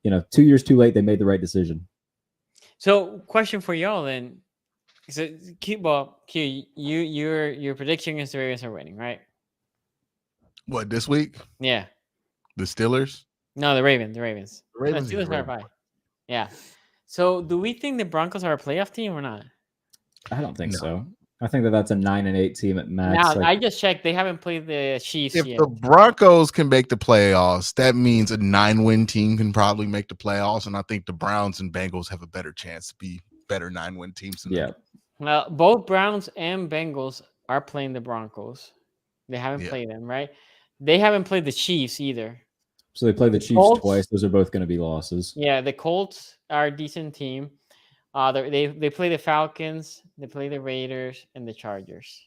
2 years too late, they made the right decision. So, question for y'all then. So, Q, your prediction is the Ravens are winning, right? What, this week? Yeah. The Steelers? No, the Ravens. The Ravens Steelers are bye. Yeah. So, do we think the Broncos are a playoff team or not? I don't think so. I think that's a 9-8 team at max. Now I just checked; they haven't played the Chiefs If yet. the Broncos can make the playoffs, that means a 9-win team can probably make the playoffs, and I think the Browns and Bengals have a better chance to be better 9-win teams than them. Well, both Browns and Bengals are playing the Broncos. They haven't played them, right? They haven't played the Chiefs either. So they play the Chiefs Colts, twice. Those are both going to be losses. Yeah, the Colts are a decent team. They play the Falcons, they play the Raiders, and the Chargers.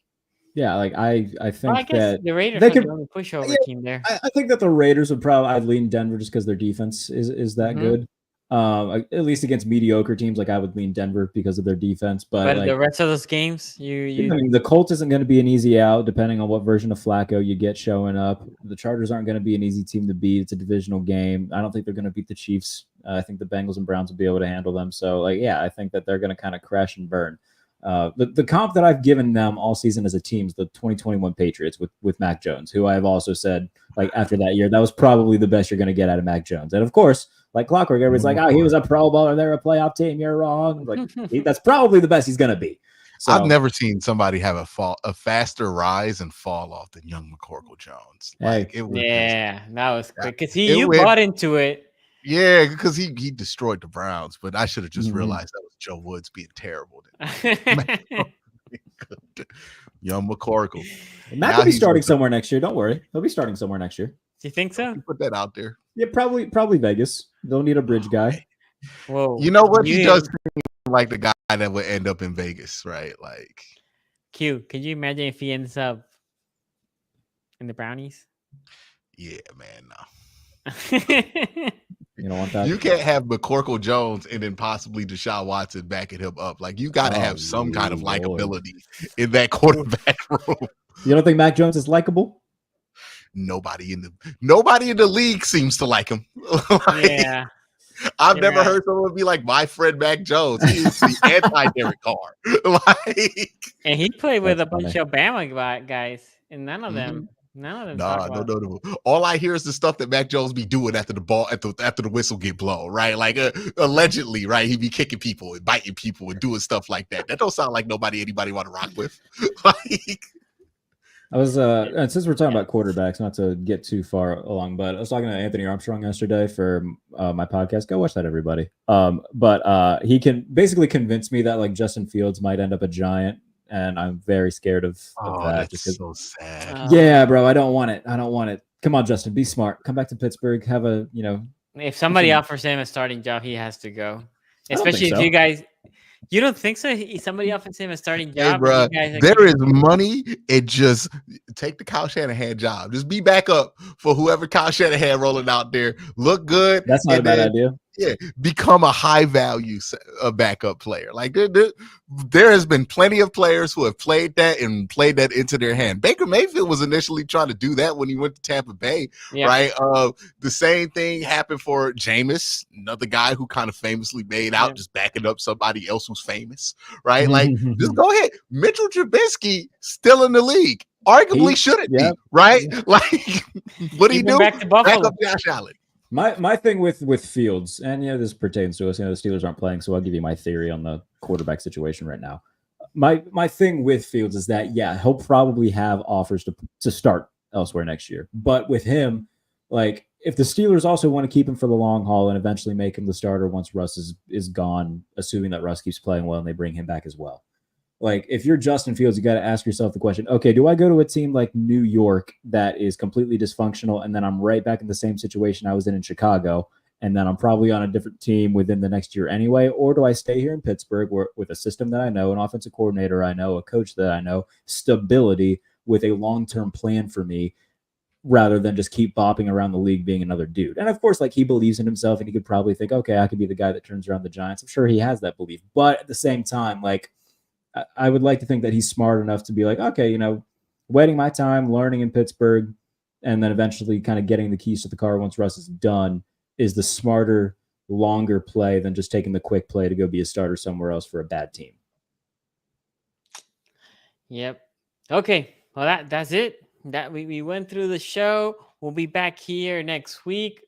Yeah, like I think I guess that the Raiders they are could the only pushover team there. I think that the Raiders would probably I'd lean Denver just because their defense is that good. At least against mediocre teams, like I would lean Denver because of their defense. But like, the rest of those games, I mean, the Colts isn't going to be an easy out, depending on what version of Flacco you get showing up. The Chargers aren't going to be an easy team to beat. It's a divisional game. I don't think they're going to beat the Chiefs. I think the Bengals and Browns will be able to handle them. So, like, yeah, I think that they're going to kind of crash and burn. The comp that I've given them all season as a team is the 2021 Patriots with Mac Jones, who I've also said, like, after that year, that was probably the best you're going to get out of Mac Jones. And of course, like clockwork, everybody's like, oh, he was a Pro Bowler, they're a playoff team, you're wrong. Like, that's probably the best he's going to be. So, I've never seen somebody have a faster rise and fall off than young McCorkle Jones. Like, it was that was quick because you bought into it. Yeah, because he destroyed the Browns, but I should have just realized that was Joe Woods being terrible. Young McCorkle. Mac will be starting somewhere next year. Don't worry. He'll be starting somewhere next year. Do you think so? Put that out there. Yeah, probably Vegas. They'll need a bridge guy. Whoa. You know what? He does like the guy that would end up in Vegas, right? Like, Q, could you imagine if he ends up in the Brownies? Yeah, man, no. You don't want that. You can't have McCorkle Jones and then possibly Deshaun Watson backing him up. Like, you got to have some kind of likability in that quarterback room. You don't think Mac Jones is likable? Nobody in the league seems to like him. Yeah. I've never heard someone be like, my friend Mac Jones. He is the anti-Derek Carr. And he played with a bunch of Bama guys, and none of them. No. All I hear is the stuff that Mac Jones be doing after the ball, after the whistle get blown, right? Like allegedly, right? He be kicking people and biting people and doing stuff like that. That don't sound like anybody want to rock with. I was and since we're talking about quarterbacks, not to get too far along, but I was talking to Anthony Armstrong yesterday for my podcast. Go watch that, everybody. But he can basically convince me that like Justin Fields might end up a Giant, and I'm very scared of that. That's so sad. Yeah, bro, I don't want it. Come on, Justin, be smart. Come back to Pittsburgh. Have a If somebody offers him a starting job, he has to go. Especially if you guys. You don't think so? Somebody offers him a starting job. Hey, bro, there is money. It just take the Kyle Shanahan job. Just be back up for whoever Kyle Shanahan rolling out there. Look good. That's not a bad idea. Yeah, become a high value backup player. Like there has been plenty of players who have played that and played that into their hand. Baker Mayfield was initially trying to do that when he went to Tampa Bay, right? The same thing happened for Jameis, another guy who kind of famously made out just backing up somebody else who's famous, right? Like, just go ahead. Mitchell Trubisky still in the league. Arguably shouldn't be, right? Like, what do you do? Back to Buffalo. Back up Josh Allen. My thing with Fields, and this pertains to us. The Steelers aren't playing, so I'll give you my theory on the quarterback situation right now. My thing with Fields is that he'll probably have offers to start elsewhere next year. But with him, like if the Steelers also want to keep him for the long haul and eventually make him the starter once Russ is gone, assuming that Russ keeps playing well and they bring him back as well. Like, if you're Justin Fields, you got to ask yourself the question, okay, do I go to a team like New York that is completely dysfunctional, and then I'm right back in the same situation I was in Chicago, and then I'm probably on a different team within the next year anyway? Or do I stay here in Pittsburgh with a system that I know, an offensive coordinator I know, a coach that I know, stability with a long-term plan for me, rather than just keep bopping around the league being another dude? And of course, like, he believes in himself, and he could probably think, okay, I could be the guy that turns around the Giants. I'm sure he has that belief. But at the same time, like, I would like to think that he's smart enough to be like, okay, waiting my time, learning in Pittsburgh, and then eventually kind of getting the keys to the car once Russ is done is the smarter, longer play than just taking the quick play to go be a starter somewhere else for a bad team. Yep. Okay. Well, that's it. That we went through the show. We'll be back here next week.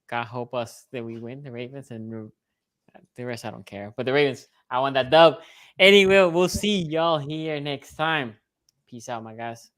God hope us that we win, the Ravens, and the rest I don't care. But the Ravens, I want that dub. Anyway, we'll see y'all here next time. Peace out, my guys.